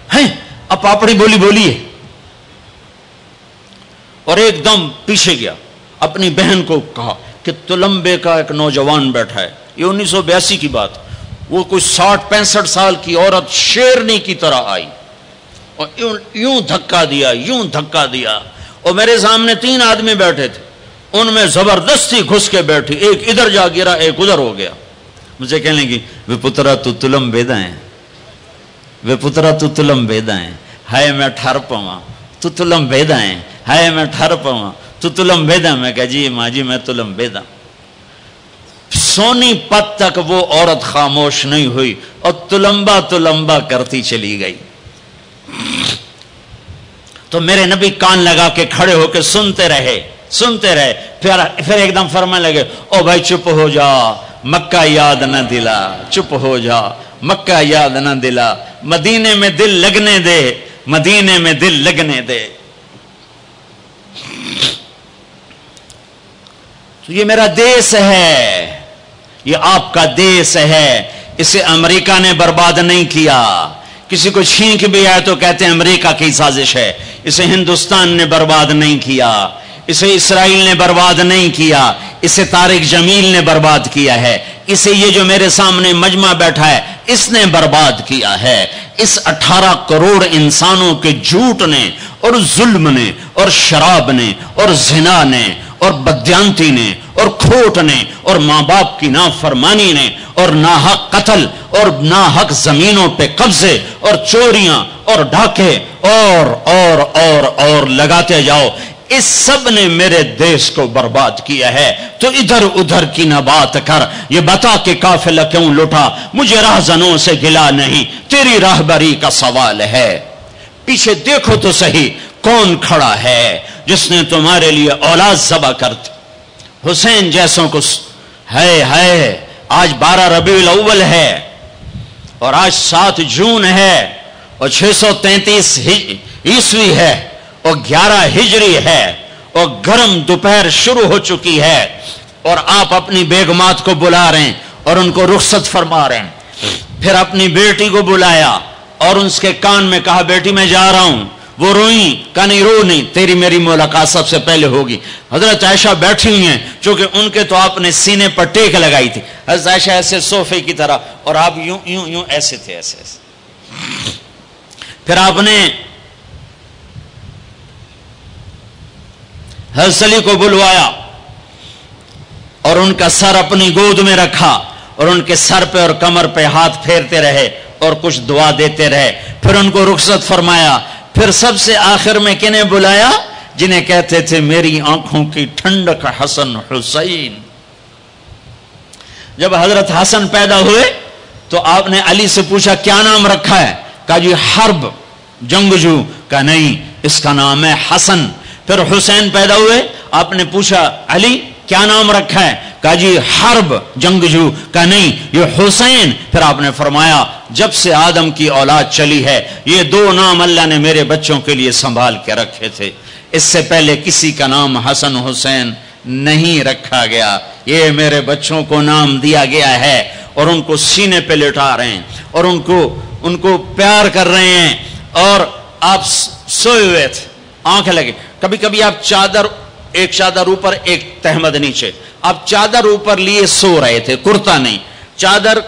ہیں، اب پاپڑی بولی بولیے، اور ایک دم پیچھے گیا، اپنی بہن کو کہا کہ تلمبے کا ایک نوجوان بیٹھا ہے، یہ 1982 کی بات، وہ کوئی 60-65 سال کی عورت شیرنی کی طرح آئی اور یوں دھکا دیا، یوں دھکا دیا، اور میرے سامنے 3 آدمی بیٹھے تھے، ان میں زبردستی گھس کے بیٹھی، ایک ادھر جا گرا ایک ادھر ہو گیا۔ مجھے کہنے لگی وے پترا تو تلمبیدا ہے، وے پترا تو تلمبیدا ہے، ہائے میں ٹھر پواں تو تلمبیدا ہے، ہائے میں ٹھر پواں تو تلمبیدا۔ میں کہا جی ماں جی میں تلمبیدا۔ سونی پت تک وہ عورت خاموش نہیں ہوئی اور تلمبا تلمبا کرتی چلی گئی۔ تو میرے نبی کان لگا کے کھڑے ہو کے سنتے رہے. پھر ایک دم فرمانے لگے او بھائی چپ ہو جا, مکہ یاد نہ دلا, چپ ہو جا, مکہ یاد نہ دلا, مدینے میں دل لگنے دے, مدینے میں دل لگنے دے. تو یہ میرا دیس ہے, یہ آپ کا دیس ہے, اسے امریکہ نے برباد نہیں کیا. کسی کو چھینک بھی آئے تو کہتے ہیں امریکہ کی سازش ہے. اسے ہندوستان نے برباد نہیں کیا, اسے اسرائیل نے برباد نہیں کیا, اسے طارق جمیل نے برباد کیا ہے, اسے یہ جو میرے سامنے مجمع بیٹھا ہے اس نے برباد کیا ہے. اس 18 کروڑ انسانوں کے جھوٹ نے اور ظلم نے اور شراب نے اور زنا نے اور بدیانتی نے اور کھوٹ نے اور ماں باپ کی نافرمانی نے اور ناحق قتل اور ناحق زمینوں پہ قبضے اور چوریاں اور ڈھاکے اور لگاتے جاؤ, اس سب نے میرے دیس کو برباد کیا ہے. تو ادھر ادھر کی نہ بات کر, یہ بتا کہ قافلہ کیوں لٹا, مجھے راہزنوں سے گلا نہیں, تیری راہبری کا سوال ہے. پیچھے دیکھو تو صحیح کون کھڑا ہے جس نے تمہارے لیے اولاد ذبح کر دی. حسین جیسوں کو ہے. آج 12 ربیع الاول ہے اور آج 7 جون ہے اور 633 عیسوی ہے اور 11 ہجری ہے اور گرم دوپہر شروع ہو چکی ہے اور آپ اپنی بیگمات کو بلا رہے ہیں اور ان کو رخصت فرما رہے ہیں. پھر اپنی بیٹی کو بلایا اور اس کے کان میں کہا بیٹی میں جا رہا ہوں. وہ روئیں, کہا نہیں رو نہیں, تیری میری ملاقات سب سے پہلے ہوگی. حضرت عائشہ بیٹھی ہوئی ہیں چونکہ ان کے تو آپ نے سینے پر ٹیک لگائی تھی. حضرت عائشہ ایسے صوفے کی طرح اور آپ یوں یوں یوں ایسے تھے, ایسے. پھر آپ نے حضرت علی کو بلوایا اور ان کا سر اپنی گود میں رکھا اور ان کے سر پہ اور کمر پہ ہاتھ پھیرتے رہے اور کچھ دعا دیتے رہے. پھر ان کو رخصت فرمایا. پھر سب سے آخر میں کنہیں بلایا؟ جنہیں کہتے تھے میری آنکھوں کی ٹھنڈک حسن حسین. جب حضرت حسن پیدا ہوئے تو آپ نے علی سے پوچھا کیا نام رکھا ہے؟ کہا جی حرب, جنگجو. کہا نہیں, اس کا نام ہے حسن. پھر حسین پیدا ہوئے, آپ نے پوچھا علی کیا نام رکھا ہے؟ کہا جی حرب, جنگجو. کہا نہیں, یہ حسین. پھر آپ نے فرمایا جب سے آدم کی اولاد چلی ہے یہ 2 نام اللہ نے میرے بچوں کے لیے سنبھال کے رکھے تھے, اس سے پہلے کسی کا نام حسن حسین نہیں رکھا گیا. یہ میرے بچوں کو نام دیا گیا ہے اور ان کو سینے پہ لٹا رہے ہیں اور ان کو پیار کر رہے ہیں. اور آپ سوئے ہوئے تھے, آنکھ لگے. کبھی کبھی آپ ایک چادر اوپر ایک تہمد نیچے, آپ چادر اوپر لیے سو رہے تھے, کرتا نہیں, چادر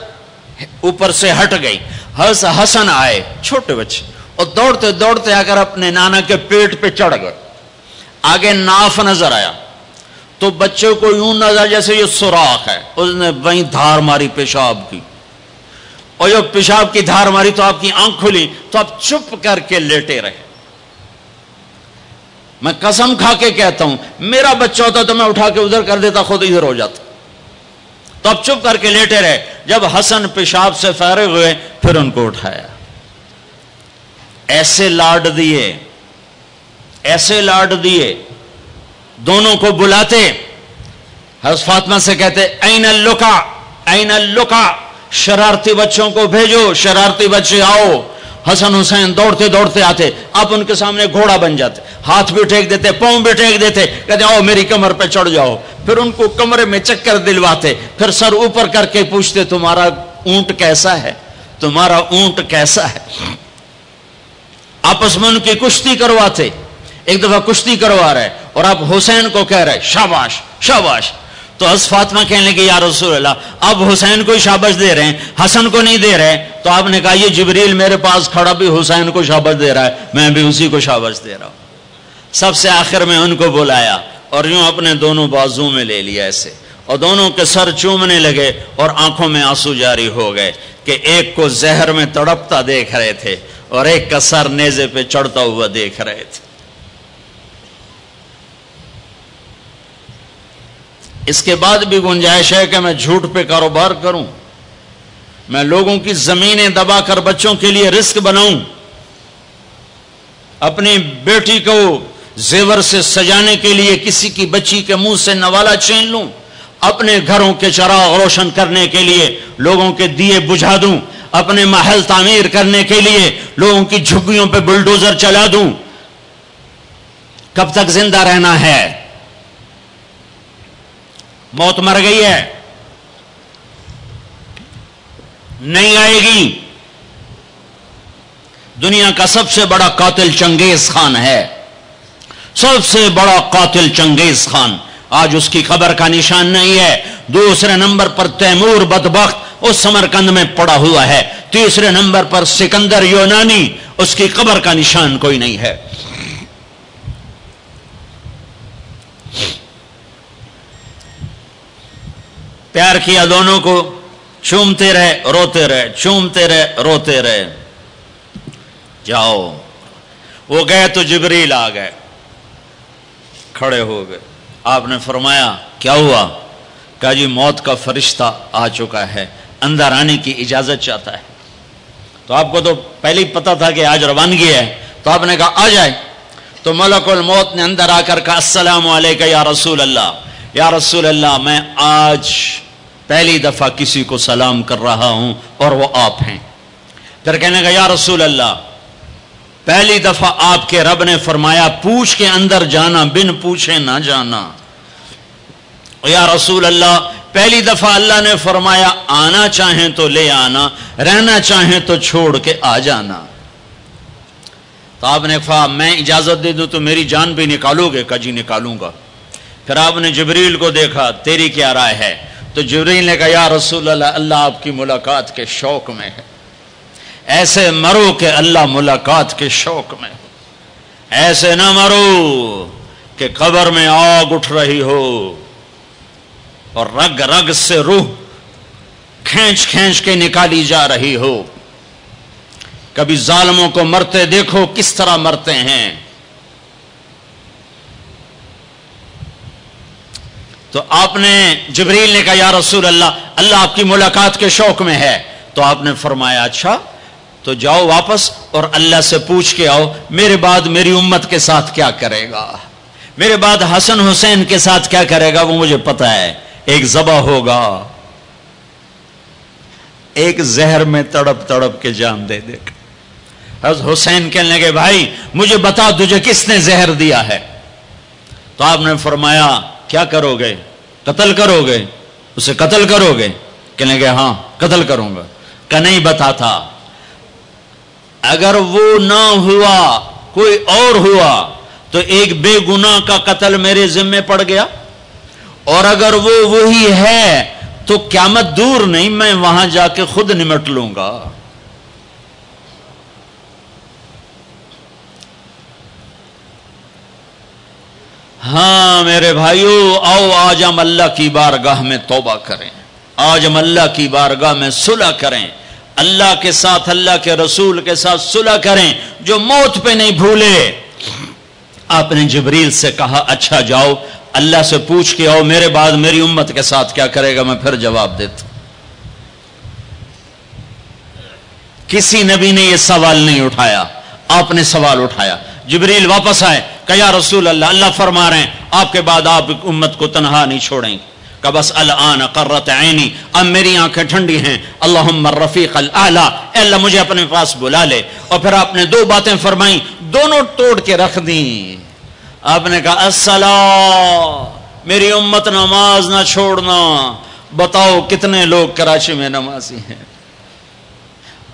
اوپر سے ہٹ گئی. حضرت حسن آئے چھوٹے بچے اور دوڑتے دوڑتے آ کر اپنے نانا کے پیٹ پہ چڑھ گئے. آگے ناف نظر آیا تو بچے کو یوں نظر جیسے یہ سوراخ ہے, اس نے وہیں دھار ماری پیشاب کی, اور جب پیشاب کی دھار ماری تو آپ کی آنکھ کھلی تو آپ چپ کر کے لیٹے رہے. میں قسم کھا کے کہتا ہوں میرا بچہ ہوتا تو میں اٹھا کے ادھر کر دیتا, خود ادھر ہو جاتا. تو اب چپ کر کے لیٹے رہے. جب حسن پیشاب سے فارغ ہوئے پھر ان کو اٹھایا, ایسے لاڈ دیے, ایسے لاڈ دیے. دونوں کو بلاتے, حضرت فاطمہ سے کہتے این اللقا, این اللقا, شرارتی بچوں کو بھیجو, شرارتی بچے آؤ. حسن حسین دوڑتے دوڑتے آتے, آپ ان کے سامنے گھوڑا بن جاتے, ہاتھ بھی ٹیک دیتے, پاؤں بھی ٹیک دیتے, کہتے آؤ میری کمر پہ چڑھ جاؤ. پھر ان کو کمرے میں چکر دلواتے, پھر سر اوپر کر کے پوچھتے تمہارا اونٹ کیسا ہے, تمہارا اونٹ کیسا ہے. آپس میں ان کی کشتی کرواتے. ایک دفعہ کشتی کروا رہے اور آپ حسین کو کہہ رہے شاباش شاباش, تو حضرت فاطمہ کہنے لگی یا رسول اللہ آپ حسین کو شاباش دے رہے ہیں, حسن کو نہیں دے رہے. تو آپ نے کہا یہ جبریل میرے پاس کھڑا بھی حسین کو شاباش دے رہا ہے, میں بھی اسی کو شاباش دے رہا ہوں. سب سے آخر میں ان کو بلایا اور یوں اپنے دونوں بازو میں لے لیا ایسے, اور دونوں کے سر چومنے لگے اور آنکھوں میں آنسو جاری ہو گئے کہ ایک کو زہر میں تڑپتا دیکھ رہے تھے اور ایک کا سر نیزے پہ چڑھتا ہوا دیکھ رہے تھے. اس کے بعد بھی گنجائش ہے کہ میں جھوٹ پہ کاروبار کروں, میں لوگوں کی زمینیں دبا کر بچوں کے لیے رزق بناؤں. اپنی بیٹی کو زیور سے سجانے کے لیے کسی کی بچی کے منہ سے نوالا چھین لوں، اپنے گھروں کے چراغ روشن کرنے کے لیے لوگوں کے دیے بجھا دوں، اپنے محل تعمیر کرنے کے لیے لوگوں کی جھگیوں پہ بلڈوزر چلا دوں، کب تک زندہ رہنا ہے؟ موت مر گئی ہے، نہیں آئے گی۔ دنیا کا سب سے بڑا قاتل چنگیز خان ہے، سب سے بڑا قاتل چنگیز خان، آج اس کی قبر کا نشان نہیں ہے۔ دوسرے نمبر پر تیمور بدبخت اس سمرقند میں پڑا ہوا ہے، تیسرے نمبر پر سکندر یونانی، اس کی قبر کا نشان کوئی نہیں ہے۔ پیار کیا دونوں کو، چومتے رہے روتے رہے، چومتے رہے روتے رہے، جاؤ۔ وہ گئے تو جبریل آ گئے، کھڑے ہو گئے۔ آپ نے فرمایا کیا ہوا؟ کہا جی موت کا فرشتہ آ چکا ہے، اندر آنے کی اجازت چاہتا ہے۔ تو آپ کو تو پہلے ہی پتا تھا کہ آج روانگی ہے، تو آپ نے کہا آ جائے۔ تو ملک الموت نے اندر آ کر کہا السلام علیکم یا رسول اللہ، یا رسول اللہ میں آج پہلی دفعہ کسی کو سلام کر رہا ہوں اور وہ آپ ہیں۔ پھر کہنے کا یا رسول اللہ پہلی دفعہ آپ کے رب نے فرمایا پوچھ کے اندر جانا، بن پوچھے نہ جانا۔ یا رسول اللہ پہلی دفعہ اللہ نے فرمایا آنا چاہیں تو لے آنا، رہنا چاہیں تو چھوڑ کے آ جانا۔ تو آپ نے کہا میں اجازت دے دوں تو میری جان بھی نکالو گے؟ کہا جی نکالوں گا۔ پھر آپ نے جبریل کو دیکھا، تیری کیا رائے ہے؟ تو جبریل نے کہا یا رسول اللہ اللہ آپ کی ملاقات کے شوق میں ہے، ایسے مرو کہ اللہ ملاقات کے شوق میں ہو، ایسے نہ مرو کہ قبر میں آگ اٹھ رہی ہو اور رگ رگ سے روح کھینچ کھینچ کے نکالی جا رہی ہو۔ کبھی ظالموں کو مرتے دیکھو کس طرح مرتے ہیں۔ تو آپ نے جبریل نے کہا یا رسول اللہ اللہ آپ کی ملاقات کے شوق میں ہے۔ تو آپ نے فرمایا اچھا تو جاؤ واپس اور اللہ سے پوچھ کے آؤ میرے بعد میری امت کے ساتھ کیا کرے گا، میرے بعد حسن حسین کے ساتھ کیا کرے گا وہ مجھے پتا ہے۔ ایک ذبح ہوگا، ایک زہر میں تڑپ تڑپ کے جان دے دے گا۔ حضرت حسین کہنے لگے بھائی مجھے بتا تجھے کس نے زہر دیا ہے؟ تو آپ نے فرمایا کیا کرو گے؟ قتل کرو گے؟ اسے قتل کرو گے؟ کہنے لگے ہاں قتل کروں گا۔ کہ نہیں بتاتا، اگر وہ نہ ہوا کوئی اور ہوا تو ایک بے گناہ کا قتل میرے ذمے پڑ گیا، اور اگر وہ وہی ہے تو قیامت دور نہیں، میں وہاں جا کے خود نمٹ لوں گا۔ ہاں میرے بھائیو آؤ آج ہم اللہ کی بارگاہ میں توبہ کریں، آج ہم اللہ کی بارگاہ میں صلح کریں، اللہ کے ساتھ اللہ کے رسول کے ساتھ صلح کریں۔ جو موت پہ نہیں بھولے، آپ نے جبریل سے کہا اچھا جاؤ اللہ سے پوچھ کے آؤ میرے بعد میری امت کے ساتھ کیا کرے گا، میں پھر جواب دیتا۔ کسی نبی نے یہ سوال نہیں اٹھایا، آپ نے سوال اٹھایا۔ جبریل واپس آئے کہ یا رسول اللہ اللہ فرما رہے ہیں آپ کے بعد آپ امت کو تنہا نہیں چھوڑیں گے۔ کہ بس الان قرت عینی، اب میری آنکھیں ٹھنڈی ہیں، اللہم الرفیق الاعلی، اے اللہ مجھے اپنے پاس بلا لے۔ اور پھر آپ نے دو باتیں فرمائیں، دونوں توڑ کے رکھ دیں۔ آپ نے کہا الصلاۃ، میری امت نماز نہ چھوڑنا۔ بتاؤ کتنے لوگ کراچی میں نمازی ہیں،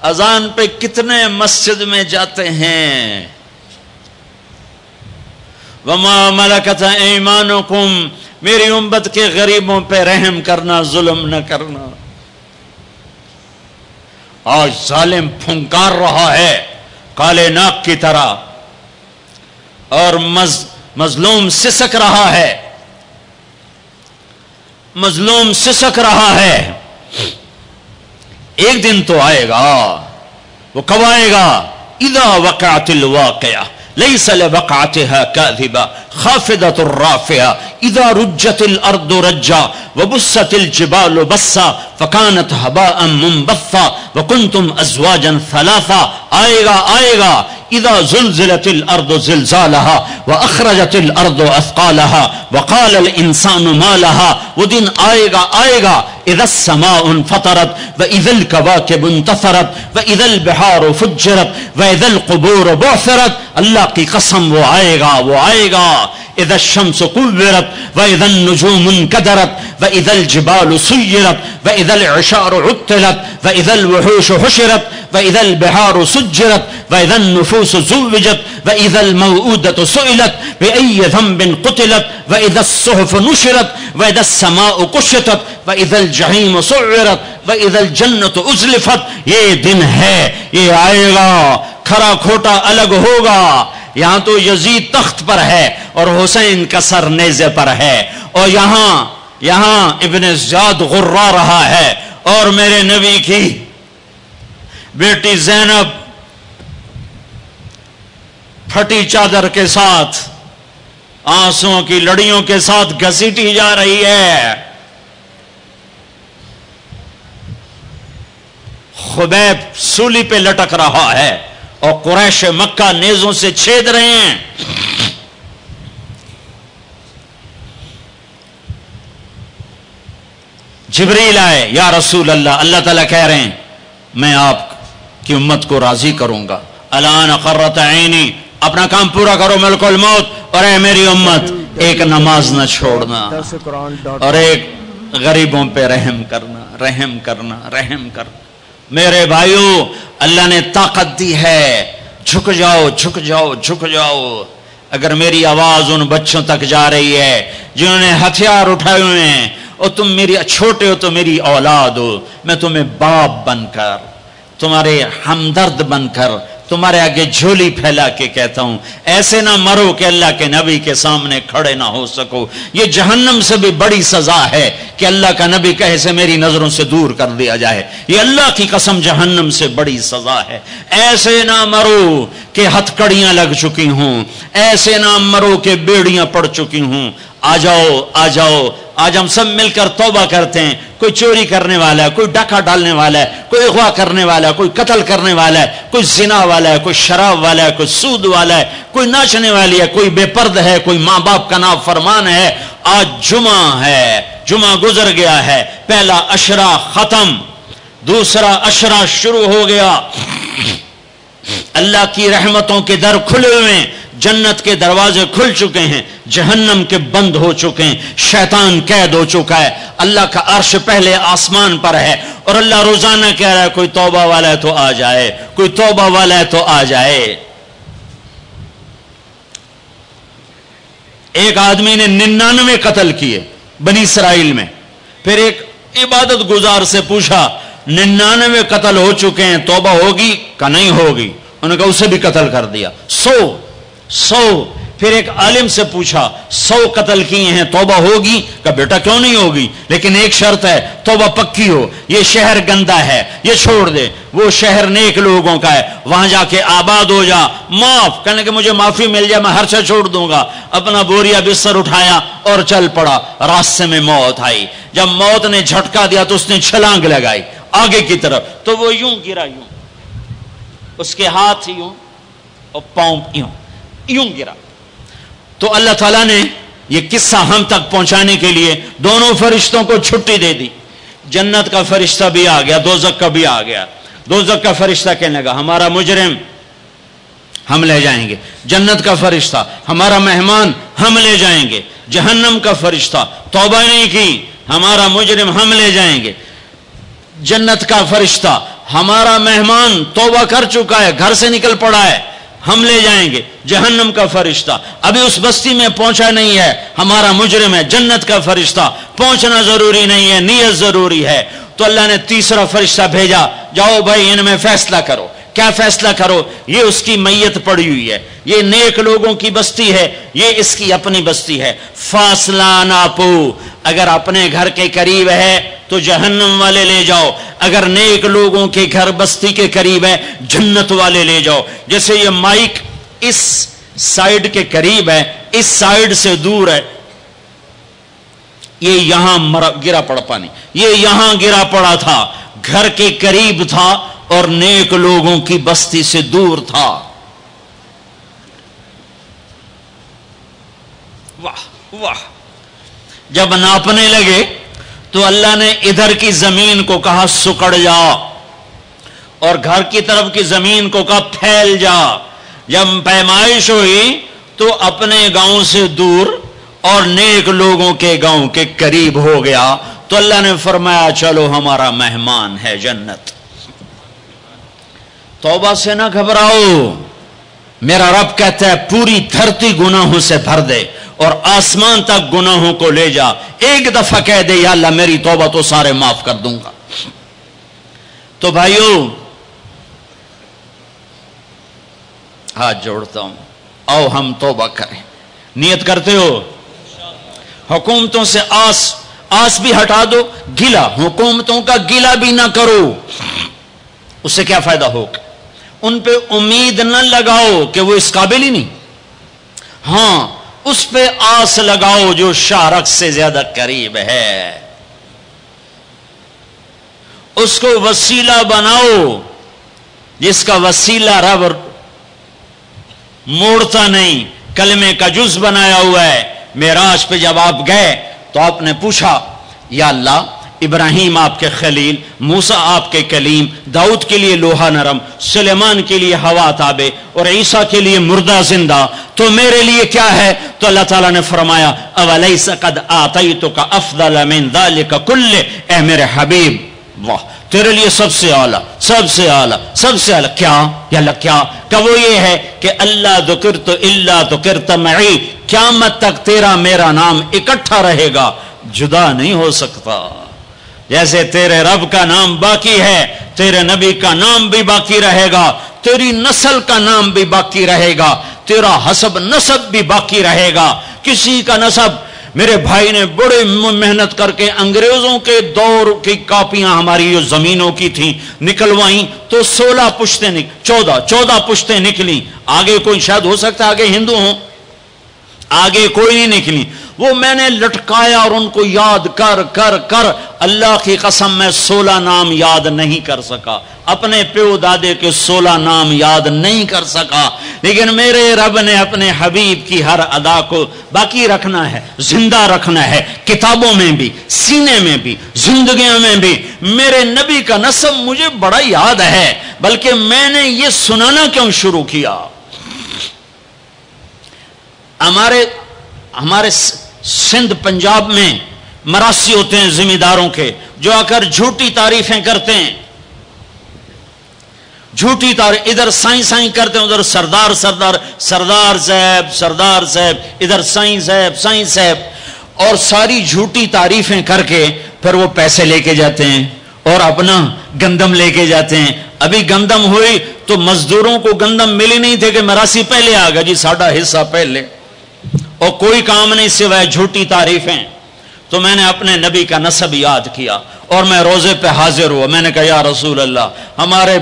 اذان پہ کتنے مسجد میں جاتے ہیں؟ وما ملکت ایمانکم، میری امت کے غریبوں پہ رحم کرنا، ظلم نہ کرنا۔ آج ظالم پھنکار رہا ہے کالے ناک کی طرح، اور مظلوم سسک رہا ہے، مظلوم سسک رہا ہے۔ ایک دن تو آئے گا، وہ کب آئے گا؟ اذا وقعت الواقعہ لیس لوقعتها کاذبہ خافضۃ رافعہ اذا رجت الارض رجا وبست الجبال بسا فکانت هباء منبثا وکنتم ازواجا ثلاثا۔ آئے گا اذا زلزلت الارض زلزالها واخرجت الارض اثقالها وقال الانسان ما لها. وہ دن آئے گا اذا السماء انفطرت واذا الكواكب انتثرت واذا البحار فجرت واذا القبور بعثرت. اللہ کی قسم وہ آئے گا. اذا الشمس كورت واذا النجوم انكدرت واذا الجبال سيرت واذا العشار عطلت واذا الوحوش حشرت واذا البحار سجرت واذا النفوس زوجت واذا الموءودة سئلت بأي ذنب قتلت واذا الصحف نشرت واذا السماء كشطت واذا الجحيم سعرت واذا الجنة ازلفت. یہ دن ہے، یہ آئے گا، کھرا کھوٹا الگ ہوگا. یہاں تو یزید تخت پر ہے اور حسین کا سر نیزے پر ہے، اور یہاں ابن زیاد غرا رہا ہے، اور میرے نبی کی بیٹی زینب پھٹی چادر کے ساتھ آنسوؤں کی لڑیوں کے ساتھ گھسیٹی جا رہی ہے. خبیب سولی پہ لٹک رہا ہے اور قریش مکہ نیزوں سے چھید رہے ہیں. جبریل آئے، یا رسول اللہ، اللہ تعالیٰ کہہ رہے ہیں میں آپ کی امت کو راضی کروں گا. الان قرۃ عینی، اپنا کام پورا کرو ملک الموت. اور اے میری امت، ایک نماز نہ چھوڑنا اور ایک غریبوں پہ رحم کرنا. میرے بھائیو، اللہ نے طاقت دی ہے، جھک جاؤ. اگر میری آواز ان بچوں تک جا رہی ہے جنہوں نے ہتھیار اٹھائے ہوئے ہیں، اور تم میری چھوٹے ہو تو میری اولاد ہو، میں تمہیں باپ بن کر، تمہارے ہمدرد بن کر، تمہارے آگے جھولی پھیلا کے کہتا ہوں، ایسے نہ مرو کہ اللہ کے نبی کے سامنے کھڑے نہ ہو سکو. یہ جہنم سے بھی بڑی سزا ہے کہ اللہ کا نبی کہے سے میری نظروں سے دور کر دیا جائے. یہ اللہ کی قسم جہنم سے بڑی سزا ہے. ایسے نہ مرو کہ ہتھکڑیاں لگ چکی ہوں، ایسے نہ مرو کہ بیڑیاں پڑ چکی ہوں. آ جاؤ آج ہم سب مل کر توبہ کرتے ہیں. کوئی چوری کرنے والا ہے، کوئی ڈاکہ ڈالنے والا ہے، کوئی اغوا کرنے والا ہے، کوئی قتل کرنے والا ہے، کوئی زنا والا ہے، کوئی شراب والا ہے، کوئی سود والا ہے، کوئی ناچنے والی ہے، کوئی بے پرد ہے، کوئی ماں باپ کا نافرمان ہے. آج جمعہ ہے، جمعہ گزر گیا ہے، پہلا عشرہ ختم، دوسرا عشرہ شروع ہو گیا. اللہ کی رحمتوں کے در کھلے ہوئے ہیں، جنت کے دروازے کھل چکے ہیں، جہنم کے بند ہو چکے ہیں، شیطان قید ہو چکا ہے. اللہ کا عرش پہلے آسمان پر ہے، اور اللہ روزانہ کہہ رہا ہے کوئی توبہ والا ہے تو آ جائے، کوئی توبہ والا ہے تو آ جائے. ایک آدمی نے 99 قتل کیے بنی اسرائیل میں. پھر ایک عبادت گزار سے پوچھا 99 قتل ہو چکے ہیں، توبہ ہوگی کہ نہیں ہوگی؟ انہوں نے کہا اسے بھی قتل کر دیا. 100. پھر ایک عالم سے پوچھا 100 قتل کیے ہیں، توبہ ہوگی؟ کہ بیٹا کیوں نہیں ہوگی، لیکن ایک شرط ہے، توبہ پکی ہو. یہ شہر گندا ہے، یہ چھوڑ دے. وہ شہر نیک لوگوں کا ہے، وہاں جا کے آباد ہو جا. معاف کہنے کہ مجھے معافی مل جائے میں ہر شے چھوڑ دوں گا. اپنا بوریا بستر اٹھایا اور چل پڑا. راستے میں موت آئی. جب موت نے جھٹکا دیا تو اس نے چھلانگ لگائی آگے کی طرف، تو وہ یوں گرا، یوں اس کے ہاتھ یوں اور پاؤں یوں گرا. تو اللہ تعالیٰ نے یہ قصہ ہم تک پہنچانے کے لیے دونوں فرشتوں کو چھٹی دے دی. جنت کا فرشتہ بھی آ گیا، دوزخ کا بھی آ گیا. دوزخ کا فرشتہ کہنے لگا ہمارا مجرم ہم لے جائیں گے. جنت کا فرشتہ ہمارا مہمان ہم لے جائیں گے. جہنم کا فرشتہ توبہ نہیں کی ہمارا مجرم ہم لے جائیں گے. جنت کا فرشتہ ہمارا مہمان توبہ کر چکا ہے، گھر سے نکل پڑا ہے، ہم لے جائیں گے. جہنم کا فرشتہ ابھی اس بستی میں پہنچا نہیں ہے، ہمارا مجرم ہے. جنت کا فرشتہ پہنچنا ضروری نہیں ہے، نیت ضروری ہے. تو اللہ نے تیسرا فرشتہ بھیجا، جاؤ بھائی ان میں فیصلہ کرو. کیا فیصلہ کرو؟ یہ اس کی میت پڑی ہوئی ہے، یہ نیک لوگوں کی بستی ہے، یہ اس کی اپنی بستی ہے. فاصلہ ناپو، اگر اپنے گھر کے قریب ہے تو جہنم والے لے جاؤ، اگر نیک لوگوں کے گھر بستی کے قریب ہے جنت والے لے جاؤ. جیسے یہ مائک اس سائیڈ کے قریب ہے، اس سائیڈ سے دور ہے، یہ یہاں گرا پڑا پانی، یہ یہاں گرا پڑا تھا، گھر کے قریب تھا اور نیک لوگوں کی بستی سے دور تھا. واہ! جب ناپنے لگے تو اللہ نے ادھر کی زمین کو کہا سکڑ جا، اور گھر کی طرف کی زمین کو کہا پھیل جا۔ جب پیمائش ہوئی تو اپنے گاؤں سے دور اور نیک لوگوں کے گاؤں کے قریب ہو گیا، تو اللہ نے فرمایا چلو ہمارا مہمان ہے جنت۔ توبہ سے نہ گھبراؤ، میرا رب کہتا ہے پوری دھرتی گناہوں سے بھر دے اور آسمان تک گناہوں کو لے جا، ایک دفعہ کہہ دے یا اللہ میری توبہ تو سارے معاف کر دوں گا۔ تو بھائیو ہاتھ جوڑتا ہوں، آؤ ہم توبہ کریں۔ نیت کرتے ہو؟ حکومتوں سے آس بھی ہٹا دو، گلا حکومتوں کا گلا بھی نہ کرو، اس سے کیا فائدہ ہوگا؟ ان پہ امید نہ لگاؤ کہ وہ اس قابل ہی نہیں، ہاں اس پہ آس لگاؤ جو شارک سے زیادہ قریب ہے، اس کو وسیلہ بناؤ جس کا وسیلہ رب موڑتا نہیں، کلمے کا جز بنایا ہوا ہے۔ معراج پہ جب آپ گئے تو آپ نے پوچھا یا اللہ ابراہیم آپ کے خلیل، موسیٰ آپ کے کلیم، داؤد کے لیے لوہا نرم، سلیمان کے لیے ہوا تابع اور عیسیٰ کے لیے مردہ زندہ، تو میرے لیے کیا ہے؟ تو اللہ تعالیٰ نے فرمایا اولیس قد آتیتک افضل من ذلک کلہ، اے میرے حبیب واہ تیرے لیے سب سے اعلیٰ سب سے اعلیٰ سب سے اعلیٰ کیا؟ یا اللہ کیا؟ کہ وہ یہ ہے کہ اللہ ذکرت الا ذکرت معی، قیامت تک تیرا میرا نام اکٹھا رہے گا، جدا نہیں ہو سکتا۔ جیسے تیرے رب کا نام باقی ہے، تیرے نبی کا نام بھی باقی رہے گا، تیری نسل کا نام بھی باقی رہے گا، تیرا حسب نسب بھی باقی رہے گا۔ کسی کا نسب، میرے بھائی نے بڑے محنت کر کے انگریزوں کے دور کی کاپیاں ہماری جو زمینوں کی تھیں نکلوائیں تو 16 پشتیں 14 پشتیں نکلی، آگے کوئی شاید ہو سکتا ہے آگے ہندو ہوں، آگے کوئی نہیں نکلی، وہ میں نے لٹکایا اور ان کو یاد کر کر کر اللہ کی قسم میں 16 نام یاد نہیں کر سکا، اپنے پیو دادے کے 16 نام یاد نہیں کر سکا، لیکن میرے رب نے اپنے حبیب کی ہر ادا کو باقی رکھنا ہے، زندہ رکھنا ہے، کتابوں میں بھی، سینے میں بھی، زندگیوں میں بھی۔ میرے نبی کا نسب مجھے بڑا یاد ہے، بلکہ میں نے یہ سنانا کیوں شروع کیا؟ ہمارے سندھ پنجاب میں مراسی ہوتے ہیں ذمہ داروں کے، جو آ کر جھوٹی تعریفیں کرتے ہیں، جھوٹی تعریف، ادھر سائیں سائیں کرتے ہیں، ادھر سردار صاحب، ادھر سائیں صاحب، اور ساری جھوٹی تعریفیں کر کے پھر وہ پیسے لے کے جاتے ہیں اور اپنا گندم لے کے جاتے ہیں۔ ابھی گندم ہوئی تو مزدوروں کو گندم ملی نہیں تھے کہ مراسی پہلے آ گیا جی ساڈا حصہ پہلے، اور کوئی کام نہیں سوائے جھوٹی تعریفیں۔ تو میں نے اپنے نبی کا نسب یاد کیا اور میں روزے پہ حاضر ہوا، میں نے کہا یا رسول اللہ، ہمارے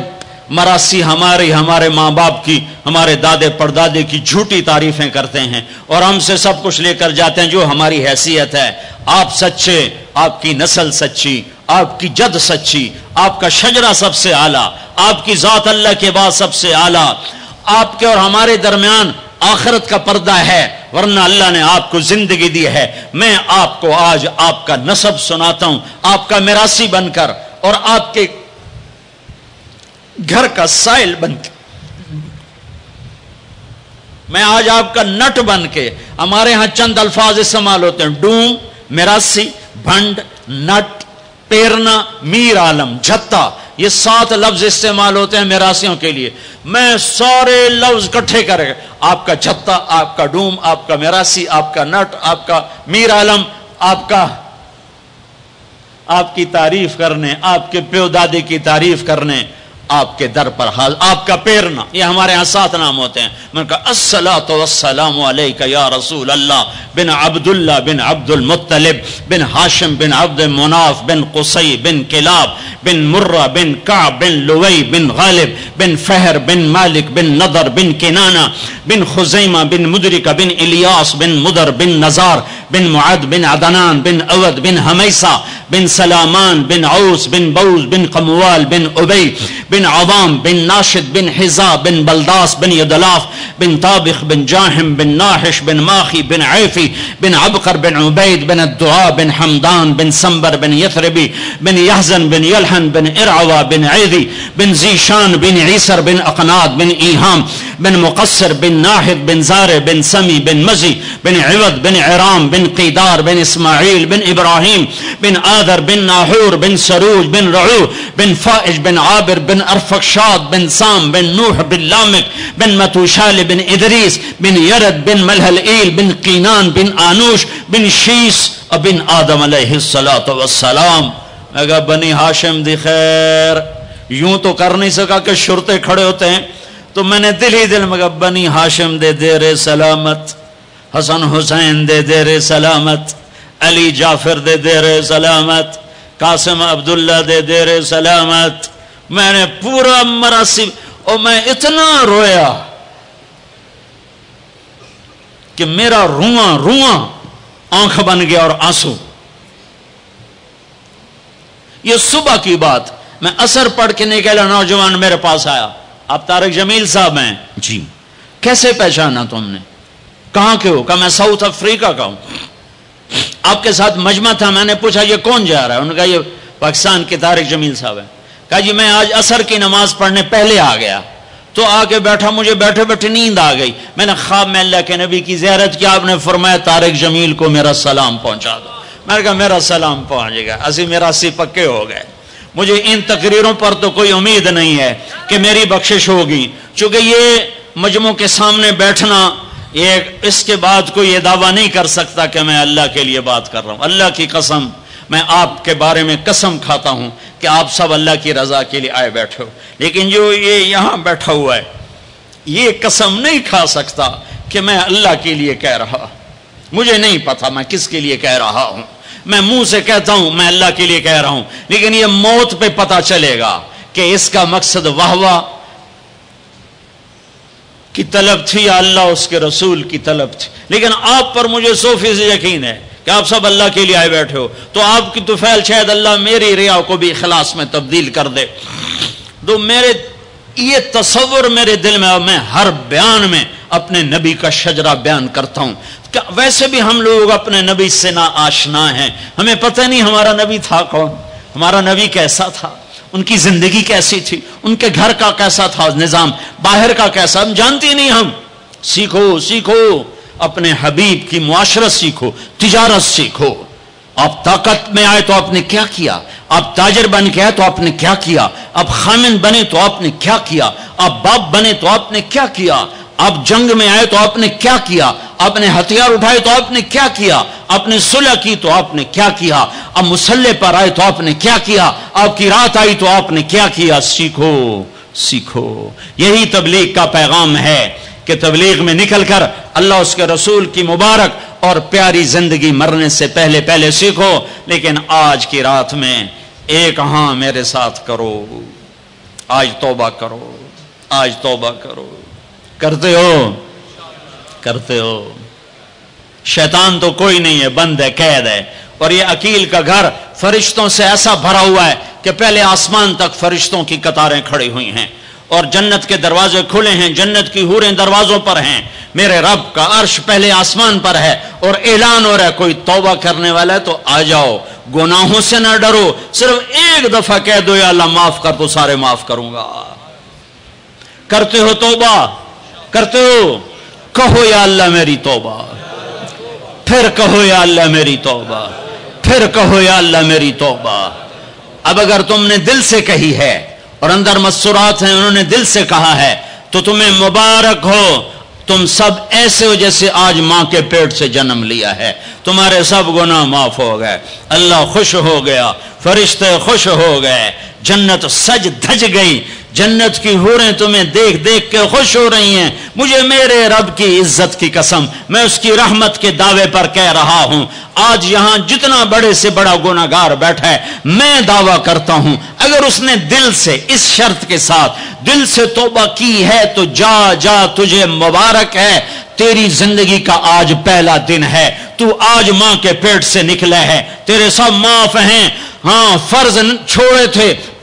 مراسی ہمارے ماں باپ کی، ہمارے دادے پردادے کی جھوٹی تعریفیں کرتے ہیں اور ہم سے سب کچھ لے کر جاتے ہیں جو ہماری حیثیت ہے، آپ سچے، آپ کی نسل سچی، آپ کی جد سچی، آپ کا شجرہ سب سے اعلیٰ، آپ کی ذات اللہ کے بعد سب سے اعلیٰ، آپ کے اور ہمارے درمیان آخرت کا پردہ ہے، ورنہ اللہ نے آپ کو زندگی دی ہے۔ میں آپ کو آج آپ کا نسب سناتا ہوں، آپ کا میراثی بن کر اور آپ کے گھر کا سائل بن کے، میں آج آپ کا نٹ بن کے، ہمارے ہاں چند الفاظ استعمال ہوتے ہیں، ڈوم، میراثی، بھنڈ، نٹ، پیرنا، میر عالم، جھتا، یہ 7 لفظ استعمال ہوتے ہیں میراثیوں کے لیے۔ میں سارے لفظ کٹھے کر کے آپ کا جھتا، آپ کا ڈوم، آپ کا میراثی، آپ کا نٹ، آپ کا میر عالم، آپ کی تعریف کرنے، آپ کے پیو دادے کی تعریف کرنے آپ کے در پر حال، آپ کا پیرنا، یہ ہمارے ہاں 7 نام ہوتے ہیں۔ میں نے کہا الصلاۃ والسلام علیک یا رسول اللہ بن عبداللہ بن عبد المطلب بن ہاشم بن عبد مناف بن قصی بن کلاب بن مرہ بن کعب بن لوی بن غالب بن فہر بن مالک بن نضر بن کنانہ بن خزیمہ بن مدرکہ بن الیاس بن مدر بن نزار بن معد بن عدنان بن اود بن حمیسہ بن سلامان بن عوس بن بوز بن قموال بن ابی بن بن عوام بن ناشد بن حزا بن بلداس بن يدلاف بن طابخ بن جاحم بن ناحش بن ماخي بن عيفي بن عبقر بن عبيد بن الدعاء بن حمدان بن سنبر بن يثربي بن يحزن بن يلحن بن إرعوى بن عيذي بن زيشان بن عيسر بن أقناد بن إيهام بن مقصر بن ناحد بن زار بن سمي بن مزي بن عوض بن عرام بن قيدار بن إسماعيل بن إبراهيم بن آذر بن ناحور بن سروج بن رعو بن فائج بن عابر بن أرفقشاد بن سام بن نوح بن لامك بن متوشال بن إدريس بن يرد بن ملهلئيل بن قينان بن آنوش بن شيس بن آدم علیہ الصلاۃ والسلام. میں کہا بنی ہاشم دی خیر. یوں تو کر نہیں سکا کہ شرطے کھڑے ہوتے ہیں، تو میں نے دل ہی دل میں کہا بنی ہاشم دے دیر سلامت، حسن حسین دے دیر سلامت، علی جعفر دے دیر سلامت، قاسم عبداللہ دے دیر سلامت. میں نے پورا مراسم، اور میں اتنا رویا کہ میرا رواں آنکھ بن گیا اور آنسو. یہ صبح کی بات. میں عصر پڑھ کے نکلا، نوجوان میرے پاس آیا. آپ طارق جمیل صاحب ہیں؟ جی. کیسے پہچانا تم نے؟ کہاں کے ہو؟ کہا میں ساؤتھ افریقہ کا ہوں. آپ کے ساتھ مجمع تھا. میں نے پوچھا یہ کون جا رہا ہے؟ انہوں نے کہا یہ پاکستان کے طارق جمیل صاحب ہیں. کہا جی میں آج عصر کی نماز پڑھنے پہلے آ گیا، تو آ کے بیٹھا، مجھے بیٹھے بیٹھے نیند آ گئی. میں نے خواب میں اللہ کے نبی کی زیارت کی. آپ نے فرمایا طارق جمیل کو میرا سلام پہنچا دو. میں نے کہا میرا سلام پہنچے گا. اسی میرا سی پکے ہو گئے. مجھے ان تقریروں پر تو کوئی امید نہیں ہے کہ میری بخشش ہوگی، چونکہ یہ مجموع کے سامنے بیٹھنا، اس کے بعد کوئی یہ دعویٰ نہیں کر سکتا کہ میں اللہ کے لیے بات کر رہا ہوں. اللہ کی قسم، میں آپ کے بارے میں قسم کھاتا ہوں کہ آپ سب اللہ کی رضا کے لیے آئے بیٹھے ہو. لیکن جو یہ یہاں بیٹھا ہوا ہے، یہ قسم نہیں کھا سکتا کہ میں اللہ کے لیے کہہ رہا. مجھے نہیں پتا میں کس کے لیے کہہ رہا ہوں. میں منہ سے کہتا ہوں میں اللہ کے لیے کہہ رہا ہوں، لیکن یہ موت پہ پتا چلے گا کہ اس کا مقصد واہ کی طلب تھی یا اللہ اس کے رسول کی طلب تھی. لیکن آپ پر مجھے 100% یقین ہے کہ آپ سب اللہ کے لیے آئے بیٹھے ہو. تو آپ کی طفیل شاید اللہ میری ریا کو بھی اخلاص میں تبدیل کر دے. تو میرے یہ تصور میرے دل میں، اور میں ہر بیان میں اپنے نبی کا شجرہ بیان کرتا ہوں. ویسے بھی ہم لوگ اپنے نبی سے نا آشنا ہیں. ہمیں پتہ نہیں ہمارا نبی تھا کون، ہمارا نبی کیسا تھا، ان کی زندگی کیسی تھی، ان کے گھر کا کیسا تھا نظام، باہر کا کیسا، ہم جانتے نہیں. ہم سیکھو اپنے حبیب کی معاشرت سیکھو، تجارت سیکھو. آپ طاقت میں آئے تو آپ نے کیا کیا، آپ تاجر بن کے آئے تو آپ نے کیا کیا، آپ خامن بنے تو آپ نے کیا کیا، آپ باپ بنے تو آپ نے کیا کیا، آپ جنگ میں آئے تو آپ نے کیا کیا، آپ نے ہتھیار اٹھائے تو آپ نے کیا کیا، آپ نے صلح کی تو آپ نے کیا کیا، اب مسلح پر آئے تو آپ نے کیا کیا، آپ کی رات آئی تو آپ نے کیا کیا. سیکھو. یہی تبلیغ کا پیغام ہے کہ تبلیغ میں نکل کر اللہ اس کے رسول کی مبارک اور پیاری زندگی مرنے سے پہلے سیکھو. لیکن آج کی رات میں ایک ہاں میرے ساتھ کرو، آج توبہ کرو، آج توبہ کرو. کرتے ہو. شیطان تو کوئی نہیں ہے، بند ہے، قید ہے. اور یہ عقیل کا گھر فرشتوں سے ایسا بھرا ہوا ہے کہ پہلے آسمان تک فرشتوں کی قطاریں کھڑی ہوئی ہیں، اور جنت کے دروازے کھلے ہیں، جنت کی حوریں دروازوں پر ہیں. میرے رب کا عرش پہلے آسمان پر ہے، اور اعلان ہو رہا ہے کوئی توبہ کرنے والا ہے تو آ جاؤ، گناہوں سے نہ ڈرو، صرف ایک دفعہ کہہ دو یا اللہ معاف کر تو سارے معاف کروں گا. کرتے ہو توبہ؟ کرتے ہو؟ کہو یا اللہ میری توبہ، پھر کہو یا اللہ میری توبہ، پھر کہو یا اللہ میری توبہ. اب اگر تم نے دل سے کہی ہے اور اندر مسرات ہیں، انہوں نے دل سے کہا ہے، تو تمہیں مبارک ہو. تم سب ایسے ہو جیسے آج ماں کے پیٹ سے جنم لیا ہے. تمہارے سب گناہ معاف ہو گئے، اللہ خوش ہو گیا، فرشتے خوش ہو گئے، جنت سج دھج گئی. جنت کی حوریں تمہیں دیکھ دیکھ کے خوش ہو رہی ہیں. مجھے میرے رب کی عزت کی قسم، میں اس کی رحمت کے دعوے پر کہہ رہا ہوں، آج یہاں جتنا بڑے سے بڑا گناہگار بیٹھا ہے، میں دعویٰ کرتا ہوں اگر اس نے دل سے اس شرط کے ساتھ دل سے توبہ کی ہے تو جا تجھے مبارک ہے. تیری زندگی کا آج پہلا دن ہے، تو آج ماں کے پیٹ سے نکلا ہے، تیرے سب معاف ہیں. ہاں فرض چھوڑے تھے،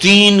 3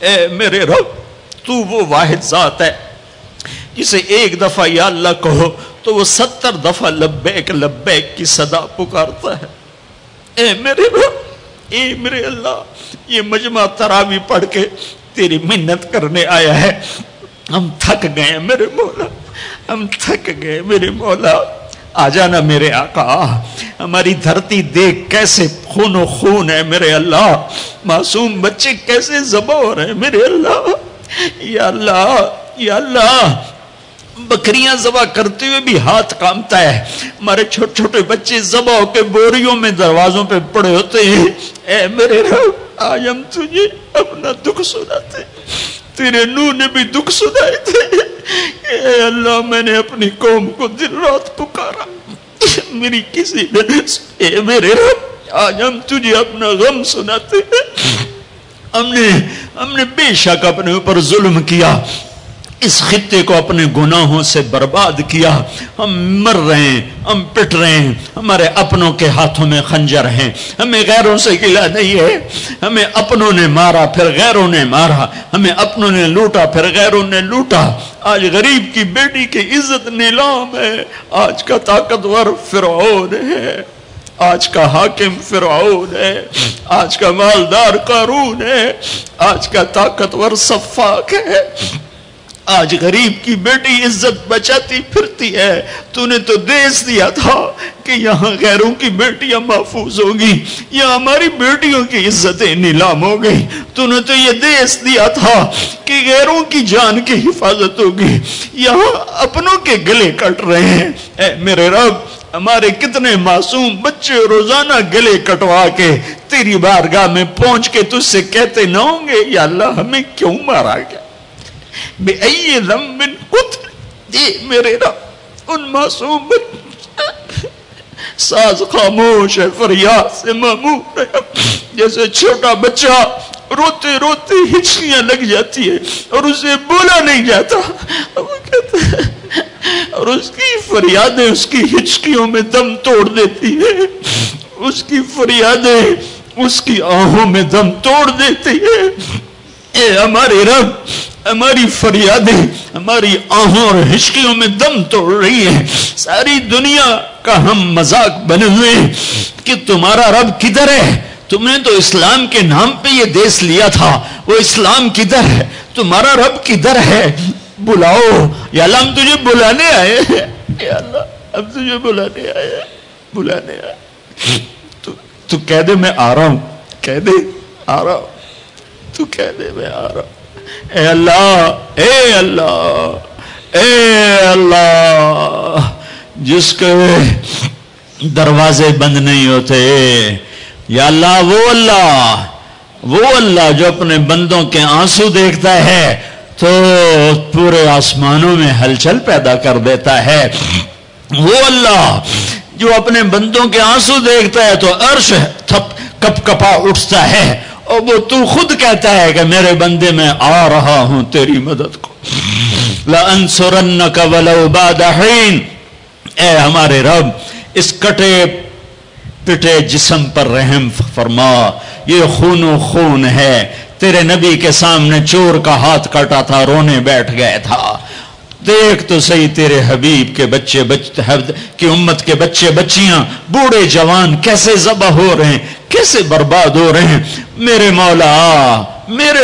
اے میرے رب تو وہ واحد ذات ہے جسے ایک دفعہ یا اللہ کہو تو وہ 70 دفعہ لبیک لبیک کی صدا پکارتا ہے۔ اے میرے رب، اے میرے اللہ، یہ مجمع تراوی پڑھ کے تیری منت کرنے آیا ہے، ہم تھک گئے میرے مولا، ہم تھک گئے میرے مولا، آ جانا میرے آقا۔ ہماری دھرتی دیکھ کیسے خون و خون ہے میرے اللہ، معصوم بچے کیسے ذبح ہو رہے ہیں میرے اللہ، یا اللہ یا اللہ، بکریاں ذبح کرتے ہوئے بھی ہاتھ کامتا ہے، ہمارے چھوٹے چھوٹے بچے ذبح ہو کے بوریوں میں دروازوں پہ پڑے ہوتے ہیں۔ اے میرے رب، آج ہم تجھے اپنا دکھ سناتے، تیرے نوح نے بھی دکھ سنائے تھے۔ اے اللہ، میں نے اپنی قوم کو دن رات پکارا، میری کسی نے، اے میرے رب آج ہم تجھے اپنا غم سناتے ہیں۔ ہم نے بے شک اپنے اوپر ظلم کیا، اس خطے کو اپنے گناہوں سے برباد کیا، ہم مر رہے ہیں، ہم پٹ رہے ہیں، ہمارے اپنوں کے ہاتھوں میں خنجر ہیں، ہمیں غیروں سے گلہ نہیں ہے، ہمیں اپنوں نے مارا پھر غیروں نے مارا، ہمیں اپنوں نے لوٹا پھر غیروں نے لوٹا۔ آج غریب کی بیٹی کی عزت نیلام ہے، آج کا طاقتور فرعون ہے، آج کا حاکم فرعون ہے، آج کا مالدار قارون ہے، آج کا طاقتور صفاق ہے، آج غریب کی بیٹی عزت بچاتی پھرتی ہے۔ تو نے تو دیس دیا تھا کہ یہاں غیروں کی بیٹیاں محفوظ ہوں گی، یہاں ہماری بیٹیوں کی عزتیں نیلام ہو گئی۔ تو نے تو یہ دیس دیا تھا کہ غیروں کی جان کی حفاظت ہوگی، یہاں اپنوں کے گلے کٹ رہے ہیں۔ اے میرے رب، ہمارے کتنے معصوم بچے روزانہ گلے کٹوا کے تیری بارگاہ میں پہنچ کے تجھ سے کہتے نہ ہوں گے یا اللہ ہمیں کیوں مارا گیا، بے ای ذنب قتل۔ اے میرے رب، ان معصوم ساز خاموش ہے، فریاد سے معمور ہے، جیسے چھوٹا بچہ روتے روتے ہچکیاں لگ جاتی ہے اور اسے بولا نہیں جاتا، وہ کہتا ہے، اور اس کی فریادیں اس کی ہچکیوں میں دم توڑ دیتی ہے، اس کی فریادیں اس کی آہوں میں دم توڑ دیتی ہے۔ اے ہمارے رب، ہماری فریادیں ہماری آہوں اور ہچکیوں میں دم توڑ رہی ہیں، ساری دنیا کا ہم مذاق بنے ہوئے کہ تمہارا رب کدھر ہے؟ تم نے تو اسلام کے نام پہ یہ دیس لیا تھا، وہ اسلام کدھر ہے؟ تمہارا رب کدھر ہے؟ بلاؤ یا اللہ، ہم تجھے بلانے آئے ہیں، یا اللہ ہم تجھے بلانے آئے ہیں، بلانے آئے۔ تو کہہ دے میں آ رہا ہوں، کہہ دے آ رہا ہوں، تو کہہ دے میں آ رہا ہوں۔ اے اللہ، اے اللہ، اے اللہ، جس کے دروازے بند نہیں ہوتے، یا اللہ وہ اللہ جو اپنے بندوں کے آنسو دیکھتا ہے تو پورے آسمانوں میں ہلچل پیدا کر دیتا ہے، وہ اللہ جو اپنے بندوں کے آنسو دیکھتا ہے تو عرش کپ کپا اٹھتا ہے، اور وہ تو خود کہتا ہے کہ میرے بندے میں آ رہا ہوں تیری مدد کو، لَأَنْصُرَنَّكَ وَلَوْ بَعْدَ حِينٍ۔ اے ہمارے رب، اس کٹے پٹے جسم پر رحم فرما، یہ خون و خون ہے، تیرے نبی کے سامنے چور کا ہاتھ کٹا تھا، رونے بیٹھ گئے تھا، دیکھ تو صحیح تیرے حبیب کے بچے کی امت کے بچے بچیاں بوڑھے جوان کیسے ذبح ہو رہے ہیں، کیسے برباد ہو رہے ہیں۔ میرے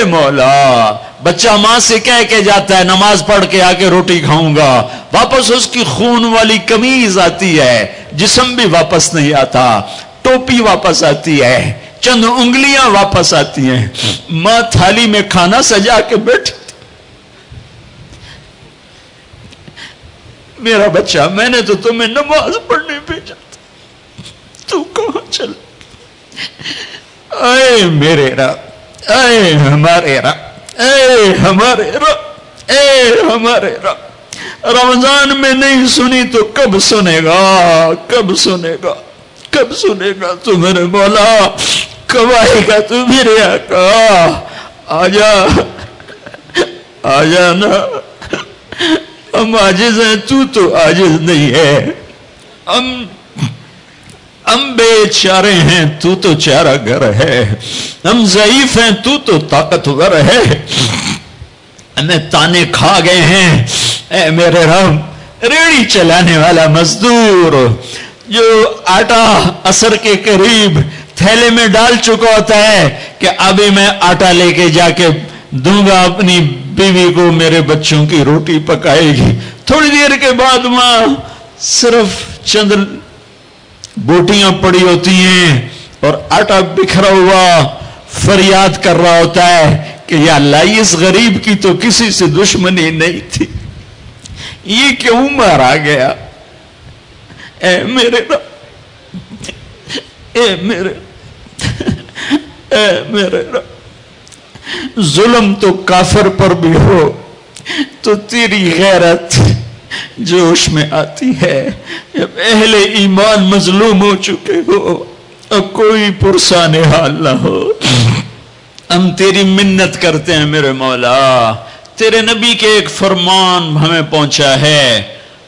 مولا، بچہ ماں سے کہہ کے جاتا ہے نماز پڑھ کے آ کے روٹی کھاؤں گا، واپس اس کی خون والی قمیض آتی ہے، جسم بھی واپس نہیں آتا، ٹوپی واپس آتی ہے، چند انگلیاں واپس آتی ہیں، ماں تھالی میں کھانا سجا کے بیٹھی، میرا بچہ میں نے تو تمہیں نماز پڑھنے بھیجا تھا، تو کہاں چل؟ اے میرے رب، اے ہمارے رب، اے ہمارے رب، اے ہمارے رب، رمضان میں نہیں سنی تو کب سنے گا، کب سنے گا، کب سنے گا تو میرے مولا، کب آئے گا تو میرے آقا؟ آجا آجا نا، ہم عاجز ہیں، تو عاجز نہیں ہے، ہم بے چارے ہیں تو تو چارہ گر ہے، ہم ضعیف ہیں تو تو طاقتور ہے، ہمیں تانے کھا گئے ہیں اے میرے رب۔ ریڑھی چلانے والا مزدور جو آٹا عصر کے قریب تھیلے میں ڈال چکا ہوتا ہے کہ ابھی میں آٹا لے کے جا کے دوں گا اپنی بیوی کو، میرے بچوں کی روٹی پکائے گی، تھوڑی دیر کے بعد ماں صرف چند بوٹیاں پڑی ہوتی ہیں اور آٹا بکھرا ہوا فریاد کر رہا ہوتا ہے کہ یا اللہ اس غریب کی تو کسی سے دشمنی نہیں تھی، یہ کیوں مارا گیا؟ اے میرے رب، اے میرے اے میرے رب، ظلم تو کافر پر بھی ہو تو تیری غیرت جوش میں آتی ہے، جب اہل ایمان مظلوم ہو چکے ہو اور کوئی پرسان حال نہ ہو۔ ہم تیری منت کرتے ہیں میرے مولا، تیرے نبی کے ایک فرمان ہمیں پہنچا ہے،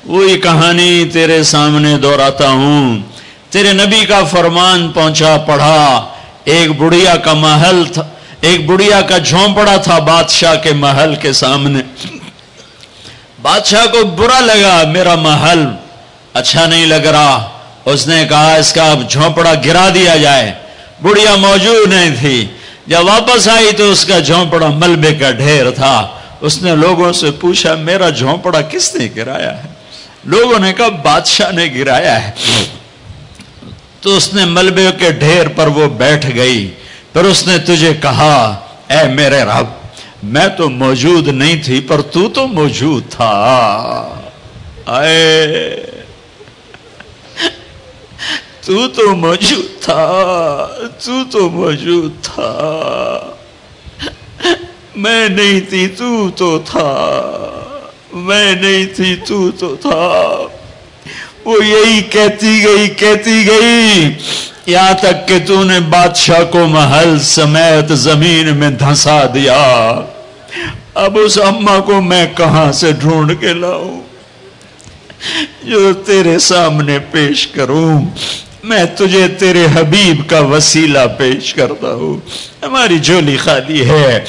وہی کہانی تیرے سامنے دہراتا ہوں۔ تیرے نبی کا فرمان پہنچا، پڑھا، ایک بڑھیا کا محل تھا، ایک بڑھیا کا جھونپڑا تھا بادشاہ کے محل کے سامنے۔ بادشاہ کو برا لگا، میرا محل اچھا نہیں لگ رہا، اس نے کہا اس کا اب جھونپڑا گرا دیا جائے۔ بڑھیا موجود نہیں تھی، جب واپس آئی تو اس کا جھونپڑا ملبے کا ڈھیر تھا۔ اس نے لوگوں سے پوچھا میرا جھونپڑا کس نے گرایا ہے؟ لوگوں نے کہا بادشاہ نے گرایا ہے۔ تو اس نے ملبے کے ڈھیر پر وہ بیٹھ گئی، پھر اس نے تجھے کہا اے میرے رب میں تو موجود نہیں تھی پر تو موجود تھا، تو موجود تھا، تو موجود تھا، میں نہیں تھی تو تھا، میں نہیں تھی تو تھا۔ وہ یہی کہتی گئی یہاں تک کہ تو نے بادشاہ کو محل سمیت زمین میں دھنسا دیا۔ اب اس اماں کو میں کہاں سے ڈھونڈ کے لاؤں جو تیرے سامنے پیش کروں؟ میں تجھے تیرے حبیب کا وسیلہ پیش کرتا ہوں، ہماری جھولی خالی ہے،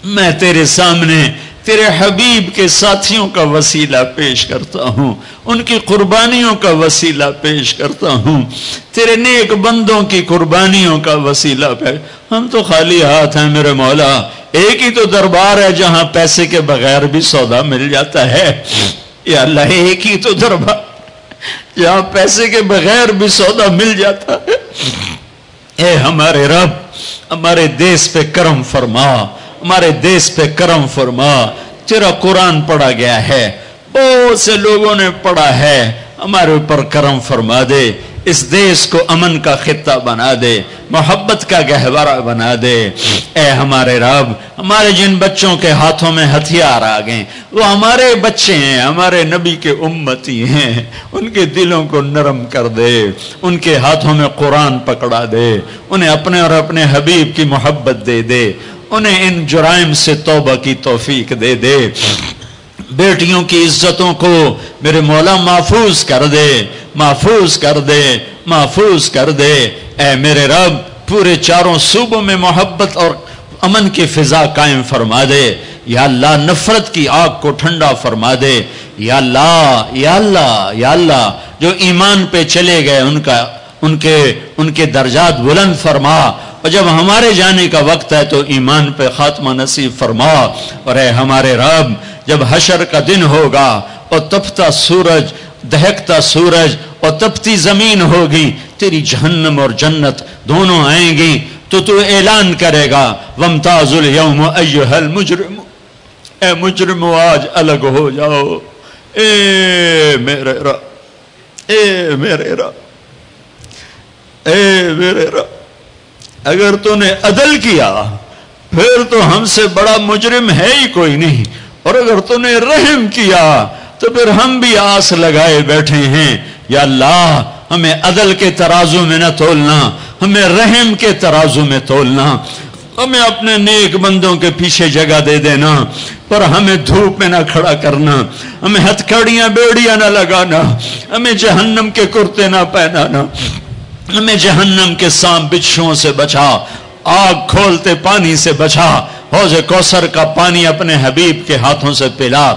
میں تیرے سامنے تیرے حبیب کے ساتھیوں کا وسیلہ پیش کرتا ہوں، ان کی قربانیوں کا وسیلہ پیش کرتا ہوں، تیرے نیک بندوں کی قربانیوں کا وسیلہ پیش۔ ہم تو خالی ہاتھ ہیں میرے مولا، ایک ہی تو دربار ہے جہاں پیسے کے بغیر بھی سودا مل جاتا ہے۔ یا اللہ ایک ہی تو دربار جہاں پیسے کے بغیر بھی سودا مل جاتا ہے۔ اے ہمارے رب ہمارے دیس پہ کرم فرما، ہمارے دیس پہ کرم فرما۔ تیرا قرآن پڑھا گیا ہے، بہت سے لوگوں نے پڑھا ہے، ہمارے اوپر کرم فرما دے، اس دیس کو امن کا خطہ بنا دے، محبت کا گہوارہ بنا دے۔ اے ہمارے رب ہمارے جن بچوں کے ہاتھوں میں ہتھیار آ گئے وہ ہمارے بچے ہیں، ہمارے نبی کے امتی ہیں، ان کے دلوں کو نرم کر دے، ان کے ہاتھوں میں قرآن پکڑا دے، انہیں اپنے اور اپنے حبیب کی محبت دے دے، انہیں ان جرائم سے توبہ کی توفیق دے دے۔ بیٹیوں کی عزتوں کو میرے مولا محفوظ کر دے، محفوظ کر دے، محفوظ کر دے۔ اے میرے رب پورے چاروں صوبوں میں محبت اور امن کی فضا قائم فرما دے۔ یا اللہ نفرت کی آگ کو ٹھنڈا فرما دے۔ یا اللہ یا اللہ یا اللہ جو ایمان پہ چلے گئے ان کے درجات بلند فرما، اور جب ہمارے جانے کا وقت ہے تو ایمان پہ خاتمہ نصیب فرما۔ اور اے ہمارے رب جب حشر کا دن ہوگا اور تپتا سورج، دہکتا سورج اور تپتی زمین ہوگی، تیری جہنم اور جنت دونوں آئیں گی تو اعلان کرے گا وَامْتَازُوا الْيَوْمَ أَيُّهَا الْمُجْرِمُ، اے مجرم آج الگ ہو جاؤ۔ اے میرے رب، اے میرے رب، اے میرے رب، اگر تو نے عدل کیا پھر تو ہم سے بڑا مجرم ہے ہی کوئی نہیں، اور اگر تو نے رحم کیا تو پھر ہم بھی آس لگائے بیٹھے ہیں۔ یا اللہ ہمیں عدل کے ترازو میں نہ تولنا، ہمیں رحم کے ترازو میں تولنا، ہمیں اپنے نیک بندوں کے پیچھے جگہ دے دینا، پر ہمیں دھوپ میں نہ کھڑا کرنا، ہمیں ہتھکڑیاں بیڑیاں نہ لگانا، ہمیں جہنم کے کرتے نہ پہنانا۔ ہمیں جہنم کے سانپ بچھوؤں سے بچا، آگ کھولتے پانی سے بچا، حوض کوثر کا پانی اپنے حبیب کے ہاتھوں سے پلا،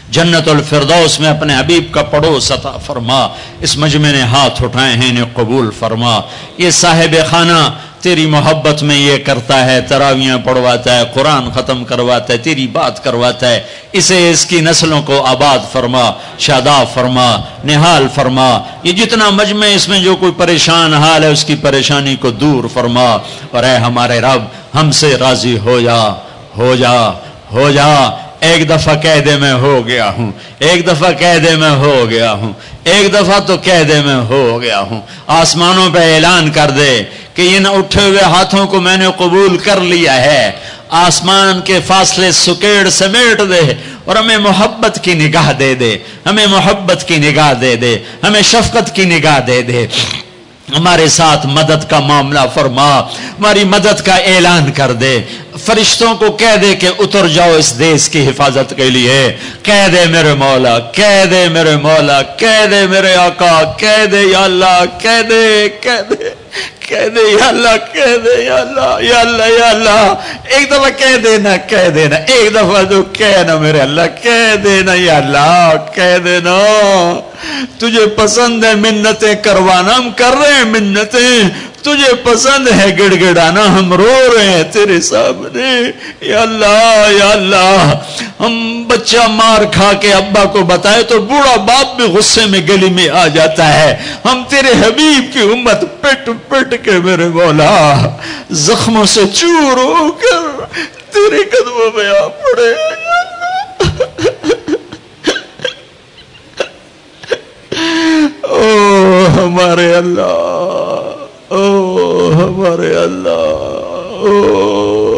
جنت الفردوس میں اپنے حبیب کا پڑوس عطا فرما۔ اس مجمع نے ہاتھ اٹھائے ہیں انہیں قبول فرما۔ یہ صاحب خانہ تیری محبت میں یہ کرتا ہے، تراویاں پڑھواتا ہے، قرآن ختم کرواتا ہے، تیری بات کرواتا ہے، اسے اس کی نسلوں کو آباد فرما، شاداب فرما، نحال فرما۔ یہ جتنا مجمع اس میں جو کوئی پریشان حال ہے اس کی پریشانی کو دور فرما، اور اے ہمارے رب ہم سے راضی ہو جا، ہو جا، ہو جا۔ ایک دفعہ کہہ دے میں ہو گیا ہوں، ایک دفعہ کہہ دے میں ہو گیا ہوں، ایک دفعہ تو کہہ دے میں ہو گیا ہوں۔ آسمانوں پہ اعلان کر دے کہ ان اٹھے ہوئے ہاتھوں کو میں نے قبول کر لیا ہے۔ آسمان کے فاصلے سکیڑ سمیٹ دے اور ہمیں محبت کی نگاہ دے دے، ہمیں محبت کی نگاہ دے دے، ہمیں شفقت کی نگاہ دے دے۔ ہمارے ساتھ مدد کا معاملہ فرما، ہماری مدد کا اعلان کر دے۔ فرشتوں کو کہہ دے کہ اتر جاؤ اس دیش کی حفاظت کے لیے۔ کہہ دے میرے مولا، کہہ دے میرے مولا، کہہ دے میرے آقا، کہہ دے یا اللہ، کہہ دے، کہہ دے، کہہ دے یا اللہ، کہہ دے یا اللہ، یا اللہ، یا اللہ۔ ایک دفعہ کہہ دینا، کہہ دینا، ایک دفعہ تو کہنا میرے اللہ، کہہ دینا یا اللہ، کہہ دینا۔ تجھے پسند ہے منتیں کروانا، ہم کر رہے ہیں منتیں۔ تجھے پسند ہے گڑ گڑانا، ہم رو رہے ہیں تیرے سامنے۔ یا اللہ، یا اللہ۔ ہم بچہ مار کھا کے ابا کو بتائے تو بوڑھا باپ بھی غصے میں گلی میں آ جاتا ہے۔ ہم تیرے حبیب کی امت پٹ پٹ کے میرے مولا زخموں سے چور ہو کر تیرے قدموں میں آ پڑے۔ او ہمارے اللہ، او ہمارے اللہ، او